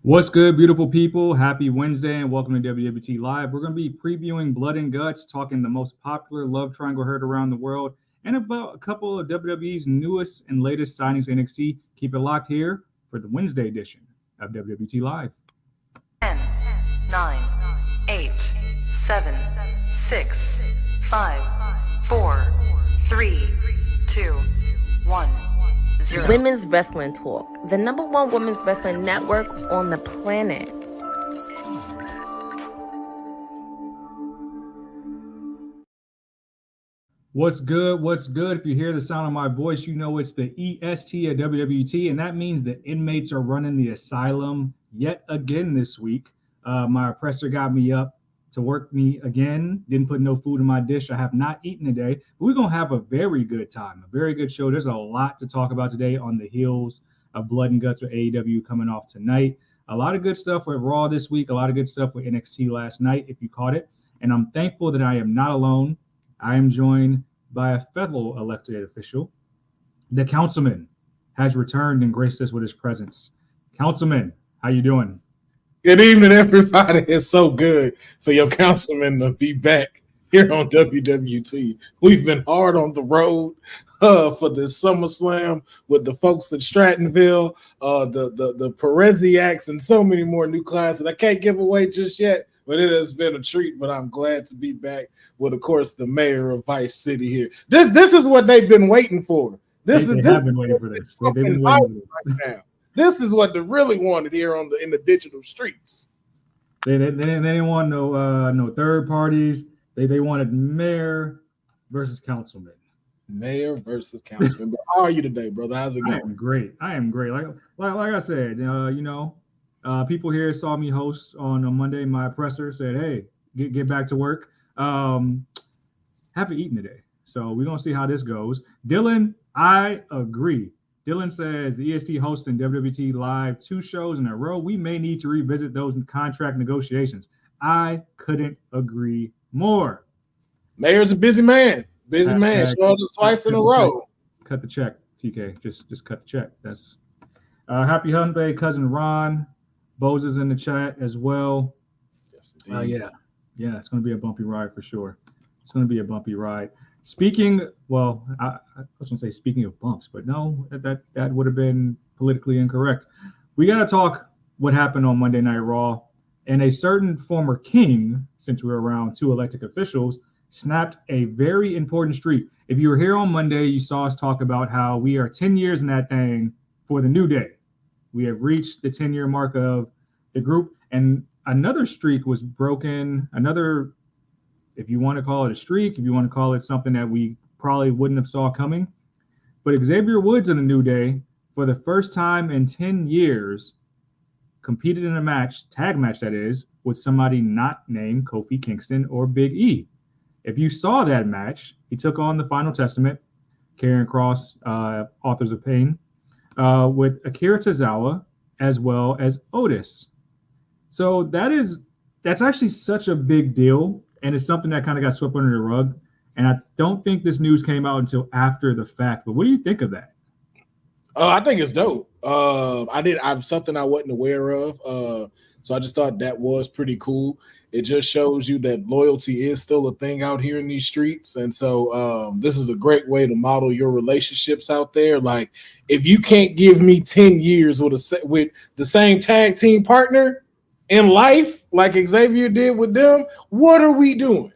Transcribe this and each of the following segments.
What's good, beautiful people? Happy Wednesday and welcome to WWT Live. We're going to be previewing Blood and Guts, talking the most popular love triangle heard around the world, and about a couple of WWE's newest and latest signings to NXT. Keep it locked here for the Wednesday edition of WWT Live. 10, 9, 8, 7, 6, 5, 4, 3, 2, 1. Zero. Women's Wrestling Talk, the number one women's wrestling network on the planet. What's good? What's good? If you hear the sound of my voice, you know it's the EST at WWT, and that means the inmates are running the asylum yet again this week. My oppressor got me up to work me again. Didn't put no food in my dish. I have not eaten today. But we're going to have a very good time, a very good show. There's a lot to talk about today on the heels of Blood and Guts with AEW coming off tonight. A lot of good stuff with Raw this week, a lot of good stuff with NXT last night, if you caught it. And I'm thankful that I am not alone. I am joined by a fellow elected official. The councilman has returned and graced us with his presence. Councilman, how you doing? Good evening, everybody. It's so good for your councilman to be back here on WWT. We've been hard on the road for this SummerSlam with the folks at Strattonville, the Pereziacs, and so many more new clients that I can't give away just yet. But it has been a treat. But I'm glad to be back with, of course, the mayor of Vice City here. This is what they've been waiting for. They have been waiting for this. They've been waiting for this. Right now. This is what they really wanted here in the digital streets. They didn't want no third parties. They wanted mayor versus councilman. Mayor versus councilman. But how are you today, brother? How's it going? I am great. Like I said, people here saw me host on a Monday. My oppressor said, "Hey, get back to work." Haven't eaten today, so we're gonna see how this goes. Dylan, I agree. Dylan says the EST hosting WWT Live 2 shows in a row. We may need to revisit those contract negotiations. I couldn't agree more. Mayor's a busy man. Busy man. Showed up twice in a row. Cut the check, TK. Just cut the check. That's happy Hyundai, cousin Ron. Bose is in the chat as well. Yes, yeah, it's going to be a bumpy ride for sure. It's going to be a bumpy ride. Speaking of bumps, but no, that would have been politically incorrect. We got to talk what happened on Monday Night Raw, and a certain former king, since we were around two elected officials, snapped a very important streak. If you were here on Monday, you saw us talk about how we are 10 years in that thing for the New Day. We have reached the 10-year mark of the group, and another streak was broken. Another, if you want to call it a streak, if you want to call it something that we probably wouldn't have saw coming. But Xavier Woods in the New Day, for the first time in 10 years, competed in a match, tag match that is, with somebody not named Kofi Kingston or Big E. If you saw that match, he took on the Final Testament, Karrion Kross, Authors of Pain, with Akira Tozawa as well as Otis. So that's actually such a big deal, and it's something that kind of got swept under the rug. And I don't think this news came out until after the fact. But what do you think of that? I think it's dope. I'm something I wasn't aware of. So I just thought that was pretty cool. It just shows you that loyalty is still a thing out here in these streets. And so this is a great way to model your relationships out there. Like, if you can't give me 10 years with the same tag team partner in life, like Xavier did with them, what are we doing?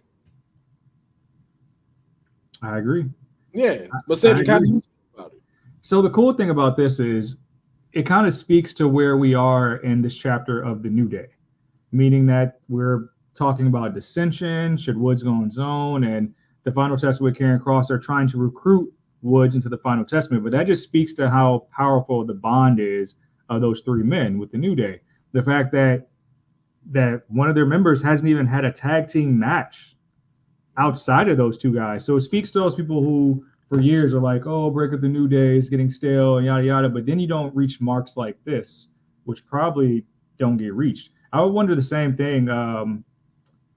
I agree. Yeah. But Cedric, how do you feel about it? So the cool thing about this is it kind of speaks to where we are in this chapter of the New Day, meaning that we're talking about dissension, should Woods go on his own, and the Final Testament with Karrion Kross are trying to recruit Woods into the Final Testament. But that just speaks to how powerful the bond is of those three men with the New Day. The fact that one of their members hasn't even had a tag team match outside of those two guys. So it speaks to those people who for years are like, oh, break up the New Day, it's getting stale, and yada, yada. But then you don't reach marks like this, which probably don't get reached. I would wonder the same thing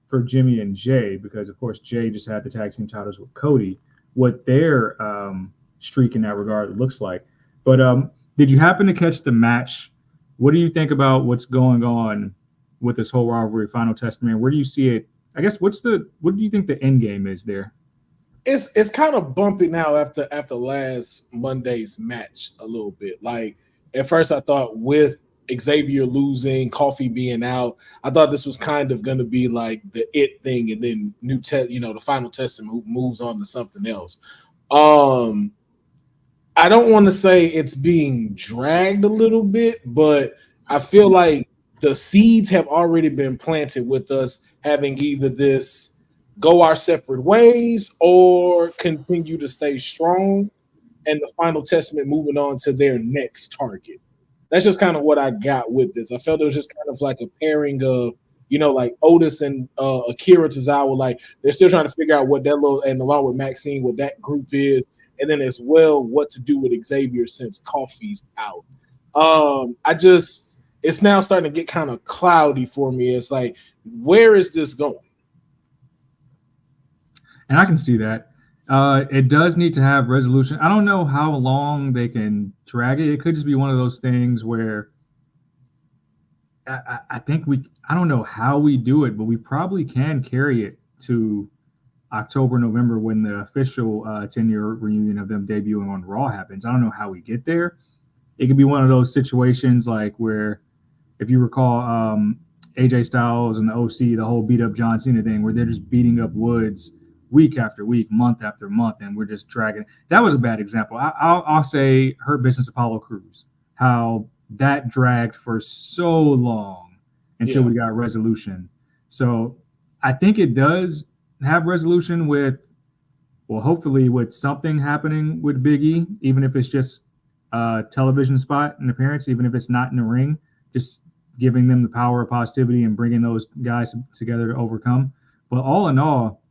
for Jimmy and Jay, because, of course, Jay just had the tag team titles with Cody, what their streak in that regard looks like. But did you happen to catch the match What do you think about what's going on with this whole rivalry Final Testament? Where do you see it? I guess what do you think the end game is there? It's kind of bumpy now after last Monday's match a little bit. Like at first I thought with Xavier losing, Coffee being out, I thought this was kind of going to be like the it thing, and then the Final Testament moves on to something else. I don't want to say it's being dragged a little bit, but I feel like the seeds have already been planted with us having either this go our separate ways or continue to stay strong, and the Final Testament moving on to their next target. That's just kind of what I got with this. I felt it was just kind of like a pairing of, like Otis and Akira Tozawa. Like they're still trying to figure out what that little, and along with Maxine, what that group is, and then as well what to do with Xavier since Coffee's out. It's now starting to get kind of cloudy for me. It's like, where is this going? And I can see that. It does need to have resolution. I don't know how long they can drag it. It could just be one of those things where I think I don't know how we do it, but we probably can carry it to October, November when the official 10-year reunion of them debuting on Raw happens. I don't know how we get there. It could be one of those situations like where, if you recall, AJ Styles and the OC, the whole beat up John Cena thing, where they're just beating up Woods week after week, month after month, and we're just dragging. That was a bad example. I'll say Hurt Business Apollo Crews, how that dragged for so long until we got resolution. So I think it does have resolution with, well, hopefully with something happening with Big E, even if it's just a television spot, an appearance, even if it's not in the ring, just giving them the power of positivity and bringing those guys together to overcome. But all in all,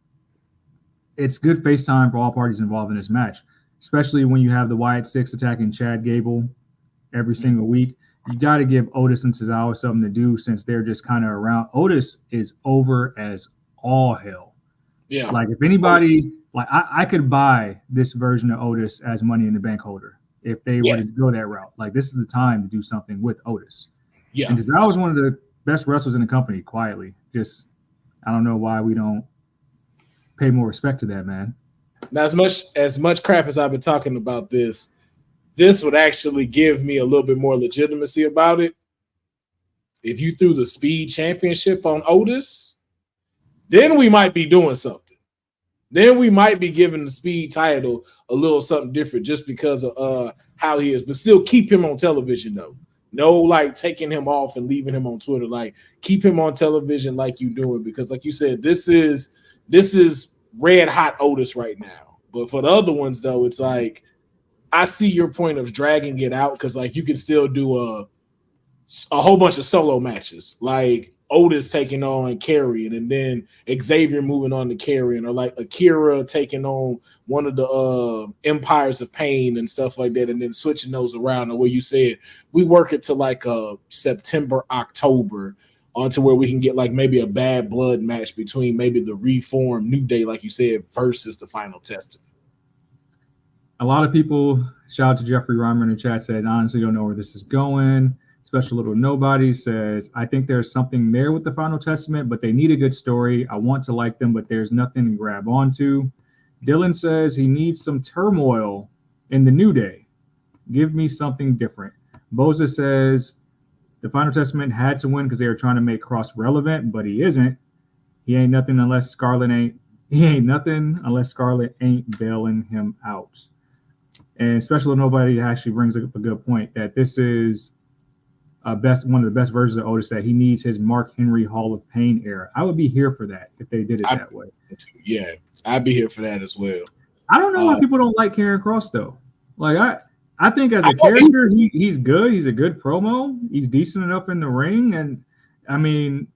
it's good face time for all parties involved in this match, especially when you have the Wyatt Six attacking Chad Gable every single week. You got to give Otis and Tozawa something to do since they're just kind of around. Otis is over as all hell. Yeah. Like if anybody, like I could buy this version of Otis as Money in the Bank holder if they were to go that route. Like this is the time to do something with Otis. Yeah. And Tozawa is one of the best wrestlers in the company quietly. Just, I don't know why we don't pay more respect to that man. Now, as much crap as I've been talking about this would actually give me a little bit more legitimacy about it. If you threw the Speed Championship on Otis, then we might be doing something. Then we might be giving the Speed title a little something different just because of how he is, but still keep him on television though. No, like taking him off and leaving him on Twitter. Like keep him on television like you doing, because like you said, this is red hot Otis right now. But for the other ones though, it's like I see your point of dragging it out because like you can still do a whole bunch of solo matches, like Otis taking on Karrion and then Xavier moving on to Karrion, or like Akira taking on one of the Empires of Pain and stuff like that, and then switching those around. And where you said we work it to like September, October, onto where we can get like maybe a Bad Blood match between maybe the reformed New Day, like you said, versus the Final Testament. A lot of people, shout out to Jeffrey Reimer in the chat, says, honestly don't know where this is going. Special Little Nobody says, I think there's something there with the Final Testament, but they need a good story. I want to like them, but there's nothing to grab onto. Dylan says he needs some turmoil in the New Day. Give me something different. Boza says the Final Testament had to win because they were trying to make Cross relevant, but he isn't. He ain't nothing unless Scarlett ain't bailing him out. And Special Little Nobody actually brings up a good point that this is one of the best versions of Otis, that he needs his Mark Henry Hall of Pain era. I would be here for that if they did it that way. Yeah, I'd be here for that as well. I don't know why people don't like Karrion Kross though. Like I think as a character, he's good. He's a good promo. He's decent enough in the ring. And I mean,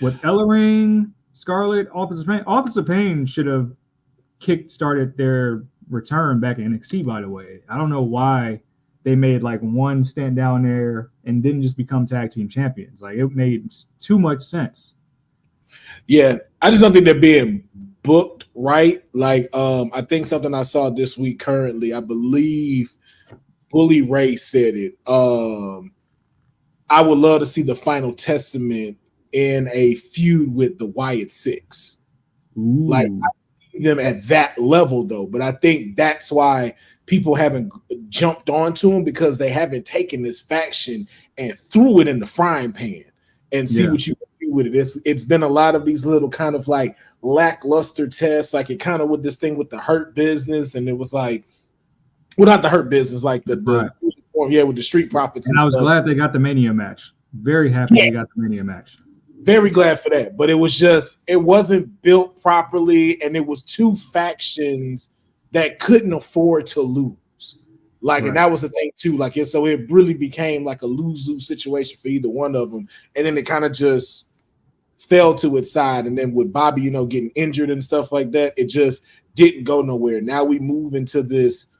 with Ellering, Scarlett, Authors of Pain should have kick-started their return back in NXT, by the way. I don't know why they made like one stand down there and didn't just become tag team champions. Like it made too much sense. Yeah, I just don't think they're being booked right. Like I think something I saw this week currently, I believe Bully Ray said it. I would love to see the Final Testament in a feud with the Wyatt Six. Ooh. Like, I see them at that level, though. But I think that's why people haven't jumped onto them, because they haven't taken this faction and threw it in the frying pan and see what you can do with it. It's been a lot of these little kind of like lackluster tests, like it kind of with this thing with the Hurt Business, and it was like, well, not the Hurt Business, like the with the Street Profits. And I was glad they got the Mania match. Very happy they got the Mania match. Very glad for that. But it wasn't built properly, and it was two factions that couldn't afford to lose. Like, and that was the thing too. Like, so it really became like a lose-lose situation for either one of them. And then it kind of just fell to its side. And then with Bobby, getting injured and stuff like that, it just didn't go nowhere. Now we move into this.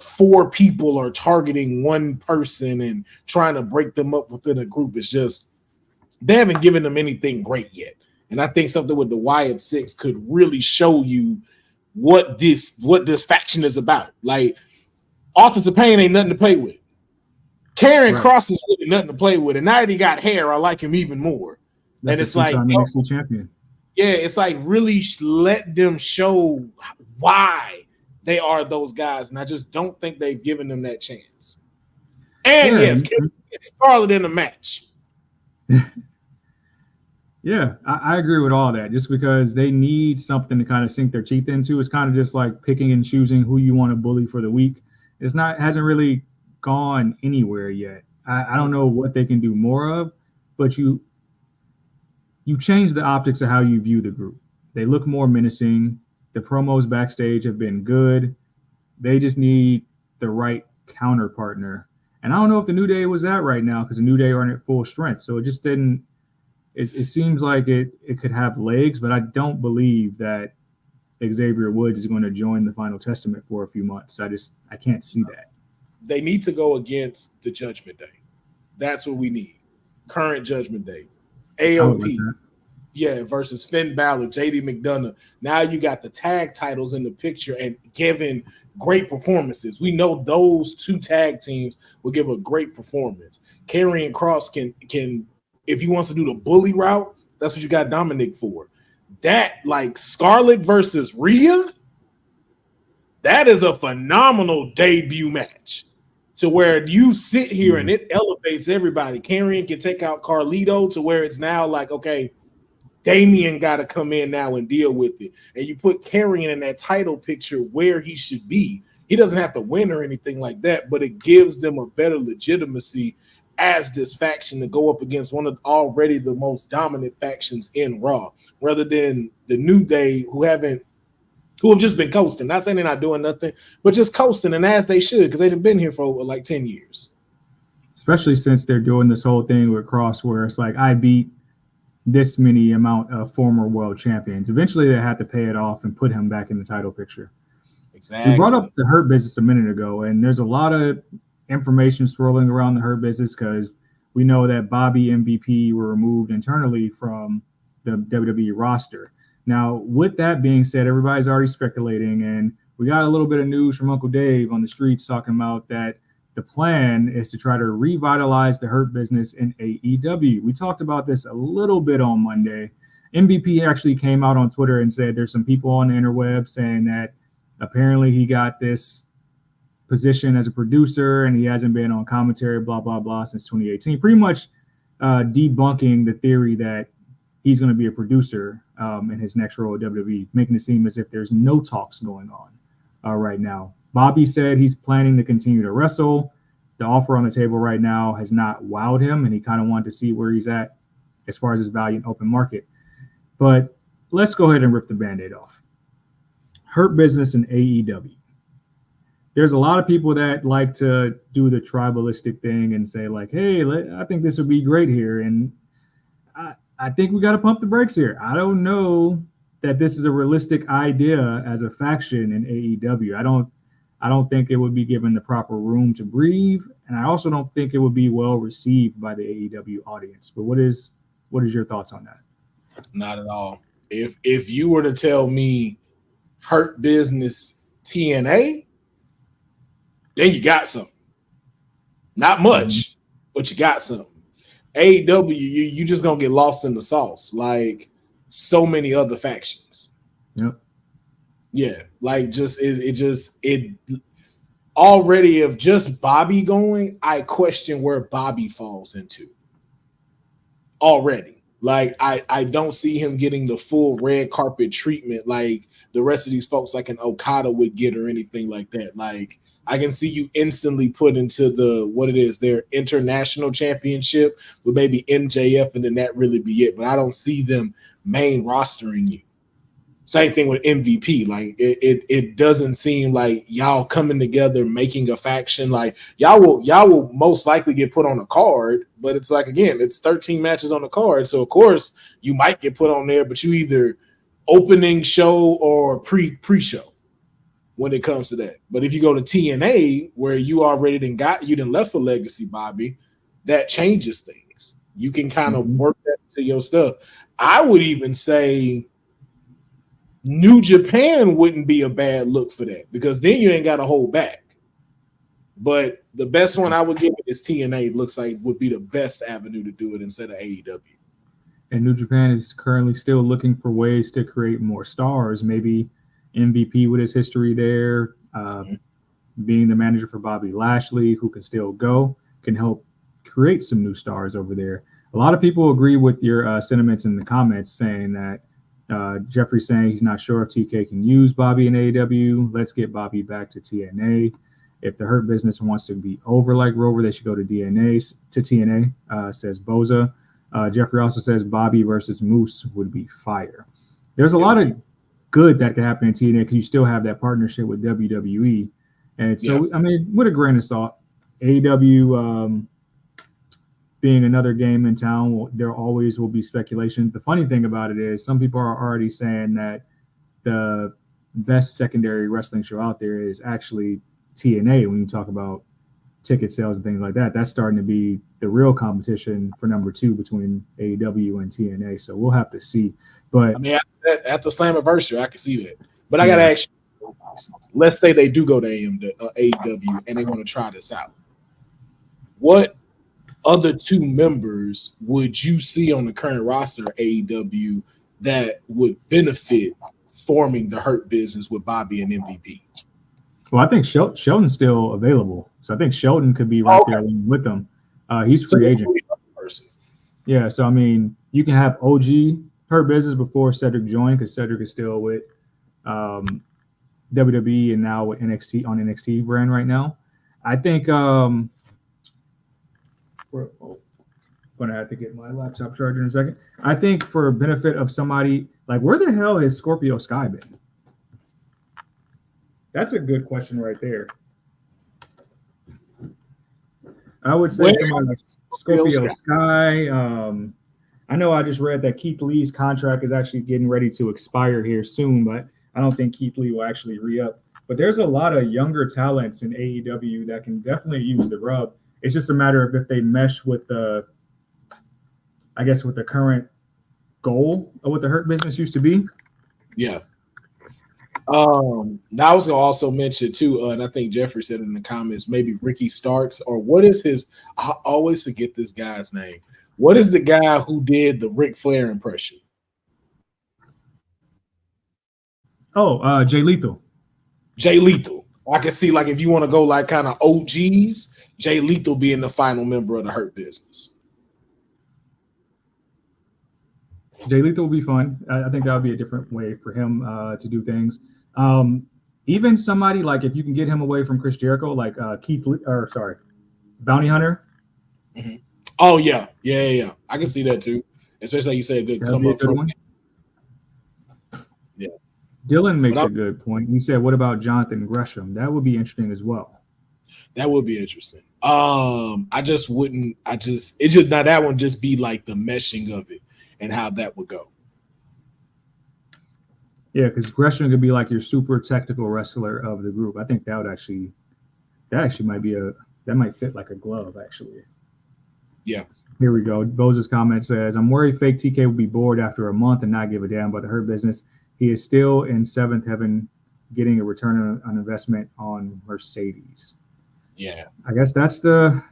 Four people are targeting one person and trying to break them up within a group. It's just, they haven't given them anything great yet. And I think something with the Wyatt Six could really show you what this faction is about. Like, Authors of Pain ain't nothing to play with. Karrion Kross is really nothing to play with. And now that he got hair, I like him even more. That's and it's like, NXT champion. Yeah, it's like really let them show why they are those guys, and I just don't think they've given them that chance. And yes, it's Scarlett in the match. Yeah, I agree with all that. Just because they need something to kind of sink their teeth into. It's kind of just like picking and choosing who you want to bully for the week. Hasn't really gone anywhere yet. I don't know what they can do more of, but you change the optics of how you view the group. They look more menacing. The promos backstage have been good. They just need the right counter partner. And I don't know if the New Day was that right now, because the New Day aren't at full strength. So it just didn't – it seems like it could have legs, but I don't believe that Xavier Woods is going to join the Final Testament for a few months. I can't see that. They need to go against the Judgment Day. That's what we need. Current Judgment Day. AOP. Yeah, versus Finn Balor, JD McDonough. Now you got the tag titles in the picture and giving great performances. We know those two tag teams will give a great performance. Karrion Kross can if he wants to do the bully route, that's what you got Dominic for. That, like Scarlett versus Rhea, that is a phenomenal debut match. To where you sit here and it elevates everybody. Karrion can take out Carlito to where it's now like, okay, Damian got to come in now and deal with it. And you put Karrion in that title picture where he should be. He doesn't have to win or anything like that, but it gives them a better legitimacy as this faction to go up against one of already the most dominant factions in Raw, rather than the New Day who have just been coasting. Not saying they're not doing nothing, but just coasting, and as they should, because they've been here for over like 10 years. Especially since they're doing this whole thing with Kross where it's like, I beat this many amount of former world champions. Eventually they had to pay it off and put him back in the title picture. Exactly. We brought up the Hurt Business a minute ago, and there's a lot of information swirling around the Hurt Business because we know that Bobby MVP were removed internally from the WWE roster. Now, with that being said, everybody's already speculating, and we got a little bit of news from Uncle Dave on the streets talking about that the plan is to try to revitalize the Hurt Business in AEW. We talked about this a little bit on Monday. MVP actually came out on Twitter and said there's some people on the interweb saying that apparently he got this position as a producer and he hasn't been on commentary, blah, blah, blah, since 2018. Pretty much debunking the theory that he's going to be a producer in his next role at WWE, making it seem as if there's no talks going on right now. Bobby said he's planning to continue to wrestle. The offer on the table right now has not wowed him, and he kind of wanted to see where he's at as far as his value in open market. But let's go ahead and rip the Band-Aid off. Hurt Business in AEW. There's a lot of people that like to do the tribalistic thing and say like, hey, I think this would be great here. And I think we got to pump the brakes here. I don't know that this is a realistic idea as a faction in AEW. I don't think it would be given the proper room to breathe, and I also don't think it would be well received by the AEW audience. But what is your thoughts on that? Not at all. If you were to tell me Hurt Business TNA, then you got something. Not much, but you got something. AEW, you just gonna get lost in the sauce, like so many other factions. Yep. Yeah, like it already of just Bobby going, I question where Bobby falls into already. Like I don't see him getting the full red carpet treatment like the rest of these folks like an Okada would get or anything like that. Like I can see you instantly put into their international championship with maybe MJF and then that really be it. But I don't see them main rostering you. Same thing with MVP. Like it doesn't seem like y'all coming together, making a faction. Like y'all will most likely get put on a card, but it's like again, it's 13 matches on the card. So of course you might get put on there, but you either opening show or pre-show when it comes to that. But if you go to TNA where you already done left a legacy, Bobby, that changes things. You can kind of work that into your stuff. I would even say New Japan wouldn't be a bad look for that because then you ain't got to hold back. But the best one I would give it is TNA. Looks like would be the best avenue to do it instead of AEW. And New Japan is currently still looking for ways to create more stars. Maybe MVP with his history there, being the manager for Bobby Lashley, who can still go, can help create some new stars over there. A lot of people agree with your sentiments in the comments saying that Jeffrey's saying he's not sure if TK can use Bobby in AEW. Let's get Bobby back to TNA. If the Hurt Business wants to be over like Rover, they should go to TNA, says Boza. Jeffrey also says Bobby versus Moose would be fire. There's a lot of good that could happen in TNA because you still have that partnership with WWE. And so, I mean, with a grain of salt, AEW being another game in town, there always will be speculation. The funny thing about it is some people are already saying that the best secondary wrestling show out there is actually TNA when you talk about ticket sales and things like that. That's starting to be the real competition for number 2 between AEW and TNA. So we'll have to see. But I mean, at the Slammiversary, I can see that. But I got to ask you, let's say they do go to AEW and they want to try this out. What other 2 members would you see on the current roster of AEW that would benefit forming the Hurt Business with Bobby and MVP? Well, I think Sheldon's still available. So I think Sheldon could be right there with them. He's free agent. Yeah, so I mean, you can have OG Hurt Business before Cedric joined because Cedric is still with WWE and now with NXT on NXT brand right now. I think we're gonna have to get my laptop charger in a second. I think for benefit of somebody like where the hell has Scorpio Sky been? That's a good question right there. I would say somebody like Scorpio Sky. I know I just read that Keith Lee's contract is actually getting ready to expire here soon, but I don't think Keith Lee will actually re-up. But there's a lot of younger talents in AEW that can definitely use the rub. It's just a matter of if they mesh with the current goal of what the Hurt Business used to be. Yeah. Now I was gonna also mention too, and I think Jeffrey said in the comments, maybe Ricky Starks or what is his? I always forget this guy's name. What is the guy who did the Ric Flair impression? Oh, Jay Lethal. Jay Lethal. I can see like if you want to go like kind of OGs, Jay Lethal being the final member of the Hurt Business. Jay Lethal will be fun. I think that would be a different way for him to do things. Even somebody like if you can get him away from Chris Jericho, like Bounty Hunter. Mm-hmm. Oh yeah. I can see that too. Especially like you say, a good come up from. Yeah. Dylan makes a good point. He said, "What about Jonathan Gresham? That would be interesting as well." That would be interesting. It just not that one. Just be like the meshing of it and how that would go. Yeah, because Gresham could be like your super technical wrestler of the group. I think that might fit like a glove, actually. Yeah. Here we go. Boza's comment says, I'm worried fake TK will be bored after a month and not give a damn about the Hurt Business. He is still in seventh heaven getting a return on investment on Mercedes. Yeah. I guess that's the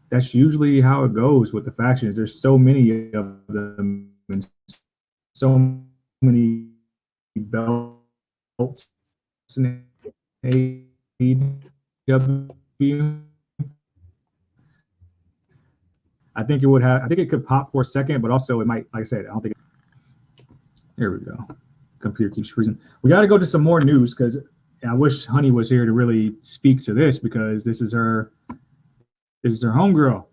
that's usually how it goes with the factions. There's so many of them and so many belts in AEW. I think it could pop for a second, but also it might, like I said, I don't think. There we go. Computer keeps freezing. We got to go to some more news because I wish Honey was here to really speak to this because this is her homegirl.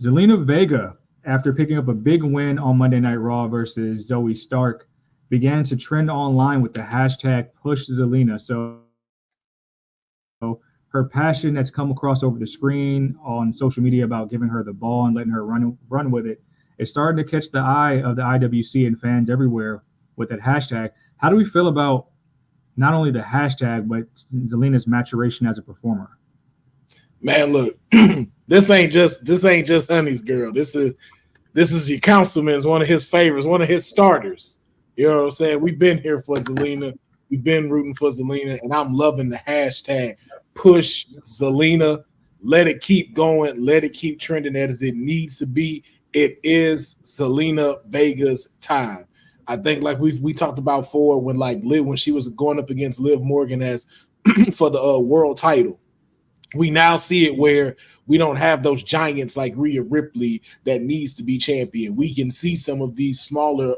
Zelina Vega, after picking up a big win on Monday Night Raw versus Zoe Stark, began to trend online with the hashtag Push Zelina. So her passion that's come across over the screen on social media about giving her the ball and letting her run with it is starting to catch the eye of the IWC and fans everywhere with that hashtag. How do we feel about not only the hashtag, but Zelina's maturation as a performer? Man, look, this ain't just Honey's girl. This is your councilman's, one of his favorites, one of his starters. You know what I'm saying? We've been here for Zelina. We've been rooting for Zelina, and I'm loving the hashtag Push Zelina. Let it keep going. Let it keep trending as it needs to be. It is Zelina Vega's time. I think like we talked about before when she was going up against Liv Morgan as for the world title. We now see it where we don't have those giants like Rhea Ripley that needs to be champion. We can see some of these smaller,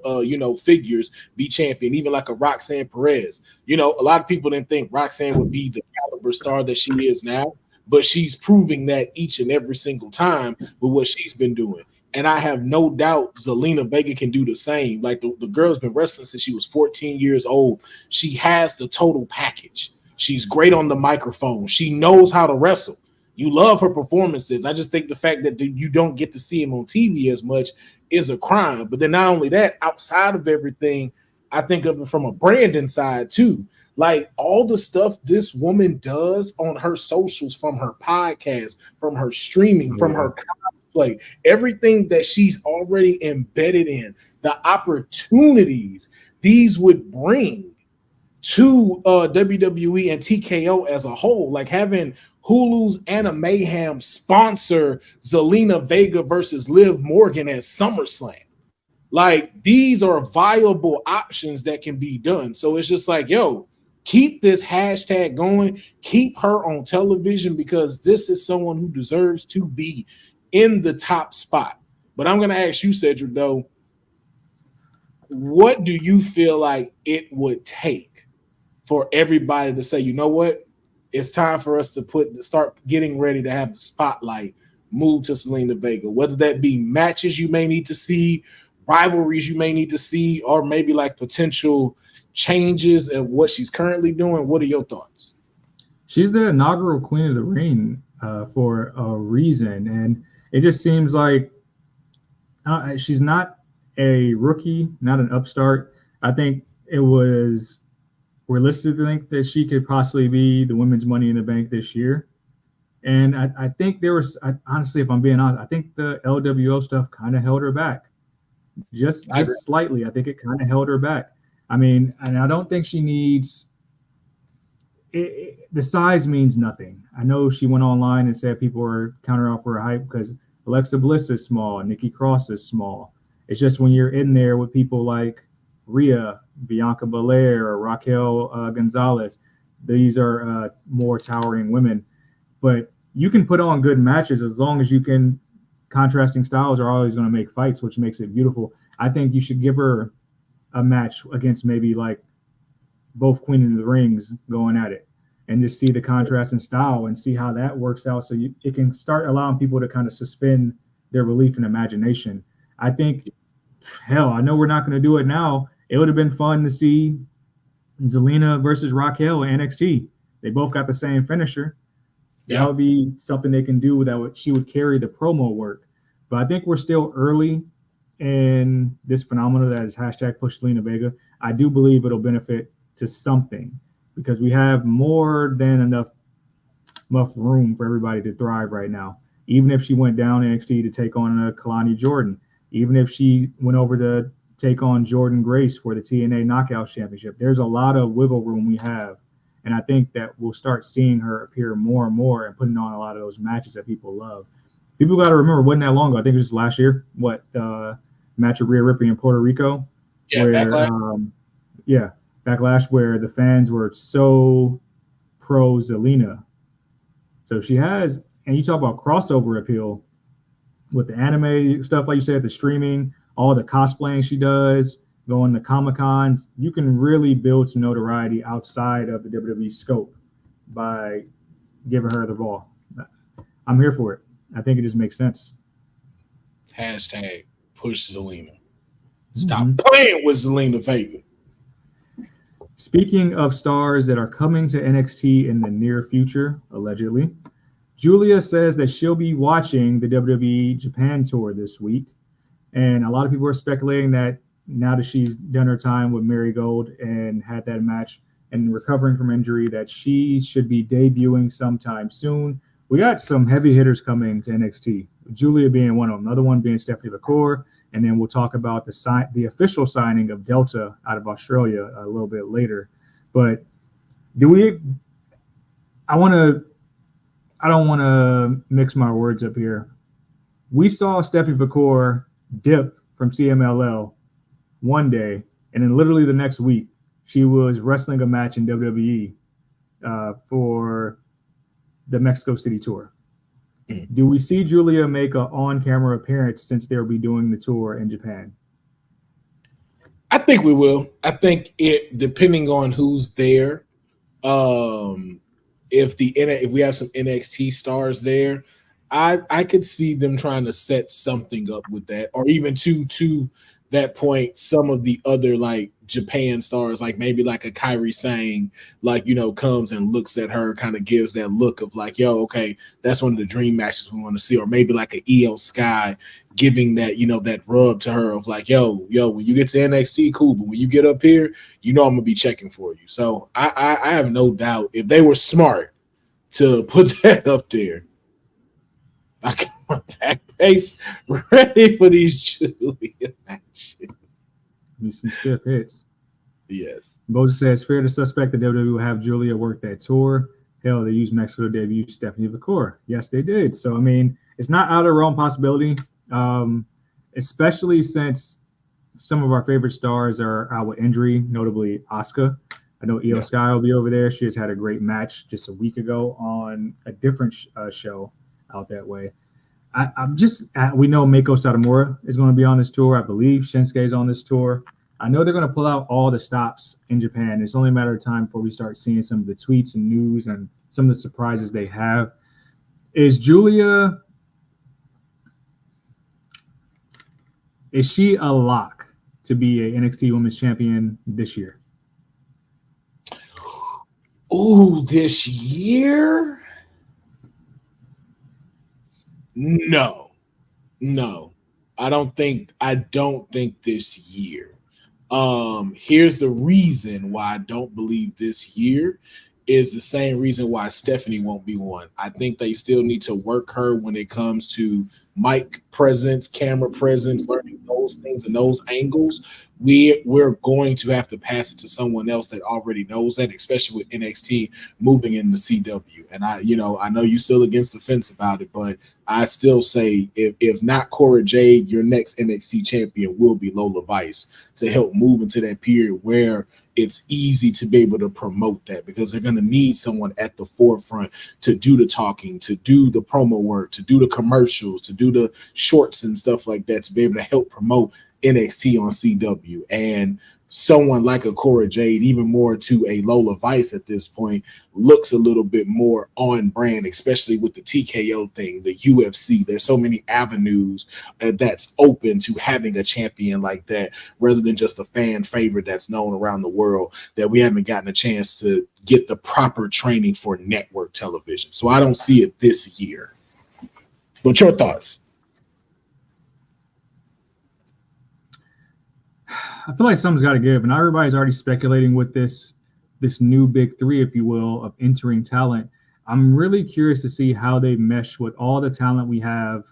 figures be champion, even like a Roxanne Perez. A lot of people didn't think Roxanne would be the caliber star that she is now, but she's proving that each and every single time with what she's been doing. And I have no doubt Zelina Vega can do the same. Like the girl's been wrestling since she was 14 years old. She has the total package. She's great on the microphone. She knows how to wrestle. You love her performances. I just think the fact that you don't get to see him on TV as much is a crime. But then not only that, outside of everything, I think of it from a branding side too. Like all the stuff this woman does on her socials, from her podcast, from her streaming, from her cosplay, everything that she's already embedded in, the opportunities these would bring to WWE and TKO as a whole, like having Hulu's Anna Mayhem sponsor Zelina Vega versus Liv Morgan at SummerSlam. Like these are viable options that can be done. So it's just like, yo, keep this hashtag going, keep her on television because this is someone who deserves to be in the top spot. But I'm going to ask you, Cedric, though, what do you feel like it would take for everybody to say, you know what, it's time for us to start getting ready to have the spotlight move to Zelina Vega, whether that be matches you may need to see, rivalries you may need to see, or maybe like potential changes of what she's currently doing. What are your thoughts? She's the inaugural Queen of the Ring for a reason, and it just seems like she's not a rookie, not an upstart. I think it was realistic to think that she could possibly be the women's Money in the Bank this year. And I think honestly, if I'm being honest, I think the LWO stuff kind of held her back. Just slightly. I think it kind of held her back. I mean, and I don't think she needs the size means nothing. I know she went online and said people were counter off her hype because Alexa Bliss is small and Nikki Cross is small. It's just when you're in there with people like Rhea, Bianca Belair, or Raquel Gonzalez, these are more towering women. But you can put on good matches as long as you can. Contrasting styles are always going to make fights, which makes it beautiful. I think you should give her a match against maybe like both Queen of the Rings going at it and just see the contrast in style and see how that works out. So it can start allowing people to kind of suspend their belief and imagination. I think, hell, I know we're not going to do it now. It would have been fun to see Zelina versus Raquel in NXT. They both got the same finisher. Yeah. That would be something they can do she would carry the promo work. But I think we're still early in this phenomenon that is hashtag Push Zelina Vega. I do believe it'll benefit to something because we have more than enough room for everybody to thrive right now. Even if she went down NXT to take on Kalani Jordan, even if she went over to take on Jordan Grace for the TNA Knockouts Championship, there's a lot of wiggle room we have. And I think that we'll start seeing her appear more and more and putting on a lot of those matches that people love. people got to remember, wasn't that long ago? I think it was last year. What match of Rhea Ripley in Puerto Rico, Yeah, where Backlash. Backlash, where the fans were so pro Zelina. So she has, and you talk about crossover appeal with the anime stuff, like you said, the streaming, all the cosplaying she does, going to Comic Cons. You can really build some notoriety outside of the WWE scope by giving her the ball. I'm here for it. I think it just makes sense. Hashtag push Zelina. Stop Mhm. playing with Zelina Vega. Speaking of stars that are coming to NXT in the near future, allegedly, Julia says that she'll be watching the WWE Japan tour this week. And a lot of people are speculating that now that she's done her time with Mary Gold and had that match and recovering from injury, that she should be debuting sometime soon. We got some heavy hitters coming to NXT, Julia being one of them, another one being Stephanie McCoy. And then we'll talk about the official signing of Delta out of Australia a little bit later. But do we? I want to. I don't want to mix my words up here. We saw Stephanie McCoy dip from CMLL one day, and then literally the next week, she was wrestling a match in WWE for the Mexico City tour. Do we see Julia make an on-camera appearance since they'll be doing the tour in Japan? I think we will. I think it, depending on who's there, if we have some NXT stars there, I could see them trying to set something up with that, or even to that point, some of the other like Japan stars, like maybe like a Kairi Sane, like, comes and looks at her, kind of gives that look of like, yo, okay, that's one of the dream matches we want to see, or maybe like a EO Sky giving that, that rub to her of like, yo, when you get to NXT, cool, but when you get up here, I'm gonna be checking for you. So I have no doubt if they were smart to put that up there. I got my back pace ready for these Julia matches. Need some stiff hits. Yes. Moses says, fair to suspect that WWE will have Julia work that tour. Hell, they used Mexico to debut Stephanie McCoy. Yes, they did. So, I mean, it's not out of realm possibility, especially since some of our favorite stars are out with injury, notably Asuka. I know Io Sky will be over there. She has had a great match just a week ago on a different show out that way. We know Mako Satomura is going to be on this tour. I believe Shinsuke is on this tour. I know they're going to pull out all the stops in Japan. It's only a matter of time before we start seeing some of the tweets and news and some of the surprises they have. Is Julia, is she a lock to be a NXT Women's Champion this year? Oh, this year? No. I don't think this year. Here's the reason why I don't believe this year is the same reason why Stephanie won't be one. I think they still need to work her when it comes to mic presence, camera presence, learning those things and those angles. We're going to have to pass it to someone else that already knows that, especially with NXT moving into CW. And I know you're still against the fence about it, but I still say if not Cora Jade, your next NXT champion will be Lola Vice to help move into that period where it's easy to be able to promote that, because they're going to need someone at the forefront to do the talking, to do the promo work, to do the commercials, to do the shorts and stuff like that, to be able to help promote NXT on CW. And someone like a Cora Jade, even more to a Lola Vice at this point, looks a little bit more on brand, especially with the TKO thing, the UFC. There's so many avenues that's open to having a champion like that, rather than just a fan favorite that's known around the world, that we haven't gotten a chance to get the proper training for network television. So I don't see it this year. But your thoughts? I feel like something's got to give, and everybody's already speculating with this new big three, if you will, of entering talent. I'm really curious to see how they mesh with all the talent we have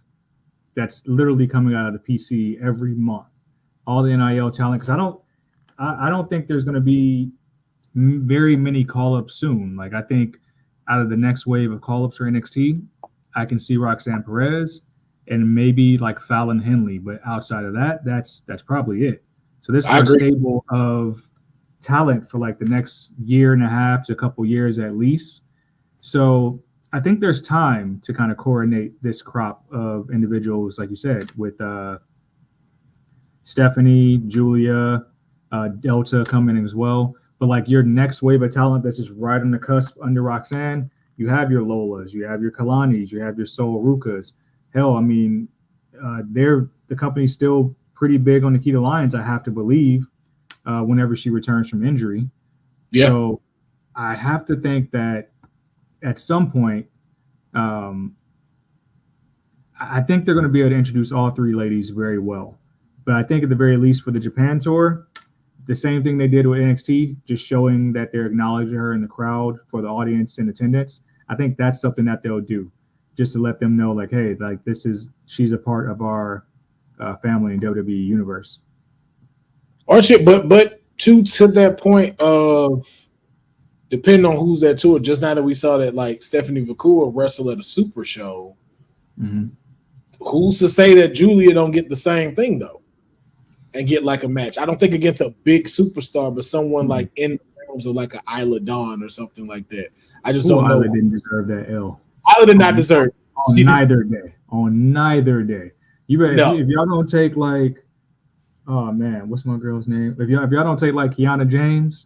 that's literally coming out of the PC every month, all the NIL talent. Because I don't think there's going to be very many call-ups soon. Like, I think out of the next wave of call-ups for NXT, I can see Roxanne Perez. and maybe like Fallon Henley. But outside of that, that's probably it. So this is I our agree. stable of talent for like the next year and a half to a couple years at least. So I think there's time to kind of coordinate this crop of individuals, like you said, with Stephanie, Julia, Delta coming as well. But like your next wave of talent that's just right on the cusp under Roxanne, you have your Lolas, you have your Kalanis, you have your Soul Rukas. Hell, I mean, the company's still pretty big on Nikita Lyons, I have to believe, whenever she returns from injury. Yeah. So I have to think that at some point, I think they're going to be able to introduce all three ladies very well. But I think at the very least for the Japan tour, the same thing they did with NXT, just showing that they're acknowledging her in the crowd for the audience in attendance. I think that's something that they'll do, just to let them know, like, hey, like she's a part of our family in WWE universe. Or shit, but to that point of depending on who's that tour. Just now that we saw that like Stephanie Vacour wrestle at a Super Show, who's to say that Julia don't get the same thing though? And get like a match. I don't think against a big superstar, but someone like in the realms of like an Isla Dawn or something like that. I just don't know. Isla didn't deserve that L. Isla did not deserve on neither day. On neither day. You better if y'all don't take like, oh man, what's my girl's name? If y'all don't take like Kiana James,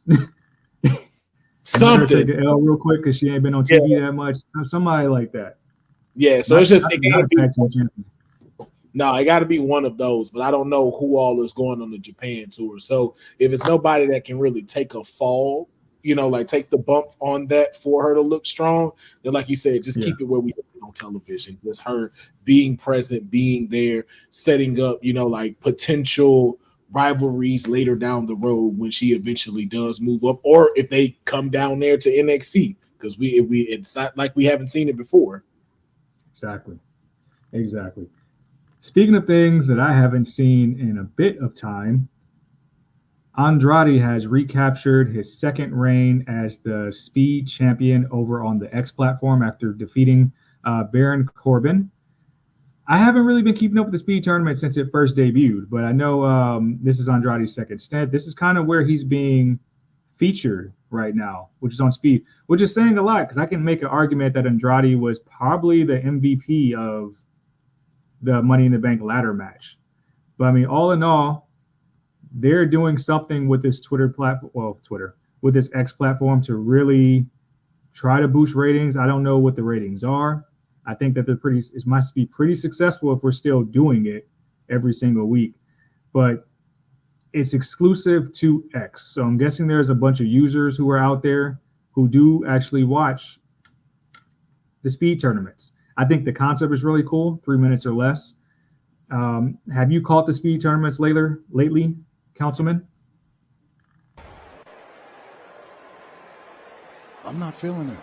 something take an L real quick because she ain't been on TV that much. Somebody like that. Yeah, so it's just no, it got to be one of those, but I don't know who all is going on the Japan tour. So if it's nobody that can really take a fall, you know, like take the bump on that for her to look strong, then like you said, just keep it where we see it on television. Just her being present, being there, setting up, you know, like potential rivalries later down the road when she eventually does move up, or if they come down there to NXT, because it's not like we haven't seen it before. Exactly. Speaking of things that I haven't seen in a bit of time, Andrade has recaptured his second reign as the Speed champion over on the X platform after defeating Baron Corbin. I haven't really been keeping up with the Speed tournament since it first debuted, but I know this is Andrade's second stint. This is kind of where he's being featured right now, which is on Speed, which is saying a lot because I can make an argument that Andrade was probably the MVP of the Money in the Bank ladder match. But I mean, all in all, they're doing something with this with this X platform to really try to boost ratings. I don't know what the ratings are. I think that it must be pretty successful if we're still doing it every single week. But it's exclusive to X. So I'm guessing there's a bunch of users who are out there who do actually watch the Speed tournaments. I think the concept is really cool, 3 minutes or less. Have you caught the Speed tournaments lately, Councilman? I'm not feeling it.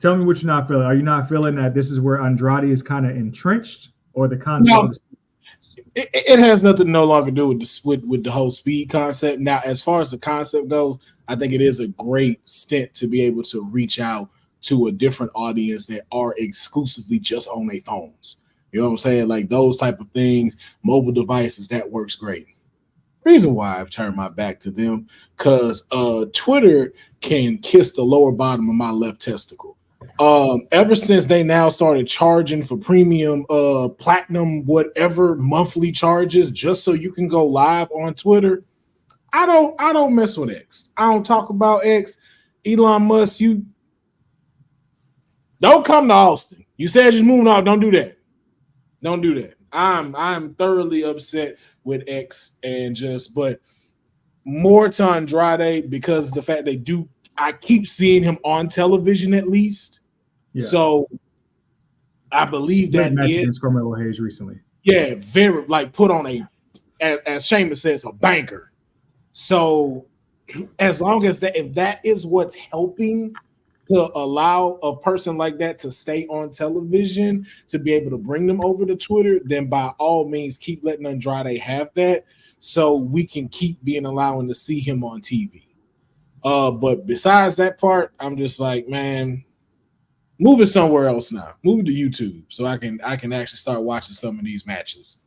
Tell me what you're not feeling. Are you not feeling that this is where Andrade is kind of entrenched, or the concept? No, it has nothing no longer to do with the whole Speed concept. Now, as far as the concept goes, I think it is a great stint to be able to reach out to a different audience that are exclusively just on their phones. You know what I'm saying? Like those type of things, mobile devices, that works great. Reason why I've turned my back to them, because Twitter can kiss the lower bottom of my left testicle. Ever since they now started charging for premium, platinum, whatever monthly charges, just so you can go live on Twitter, I don't mess with X. I don't talk about X. Elon Musk, you don't come to Austin. You said just moving off. Don't do that. Don't do that. I'm thoroughly upset with X but more to Andrade because the fact I keep seeing him on television at least. Yeah. So I believe that is Carmelo Hayes recently. Yeah, very like put on as Sheamus says, a banker. So as long as if that is what's helping to allow a person like that to stay on television, to be able to bring them over to Twitter, then by all means keep letting Andrade have that so we can keep being allowing to see him on TV. But besides that part, I'm just like, man, Move it somewhere else now. Move it to YouTube so I can actually start watching some of these matches.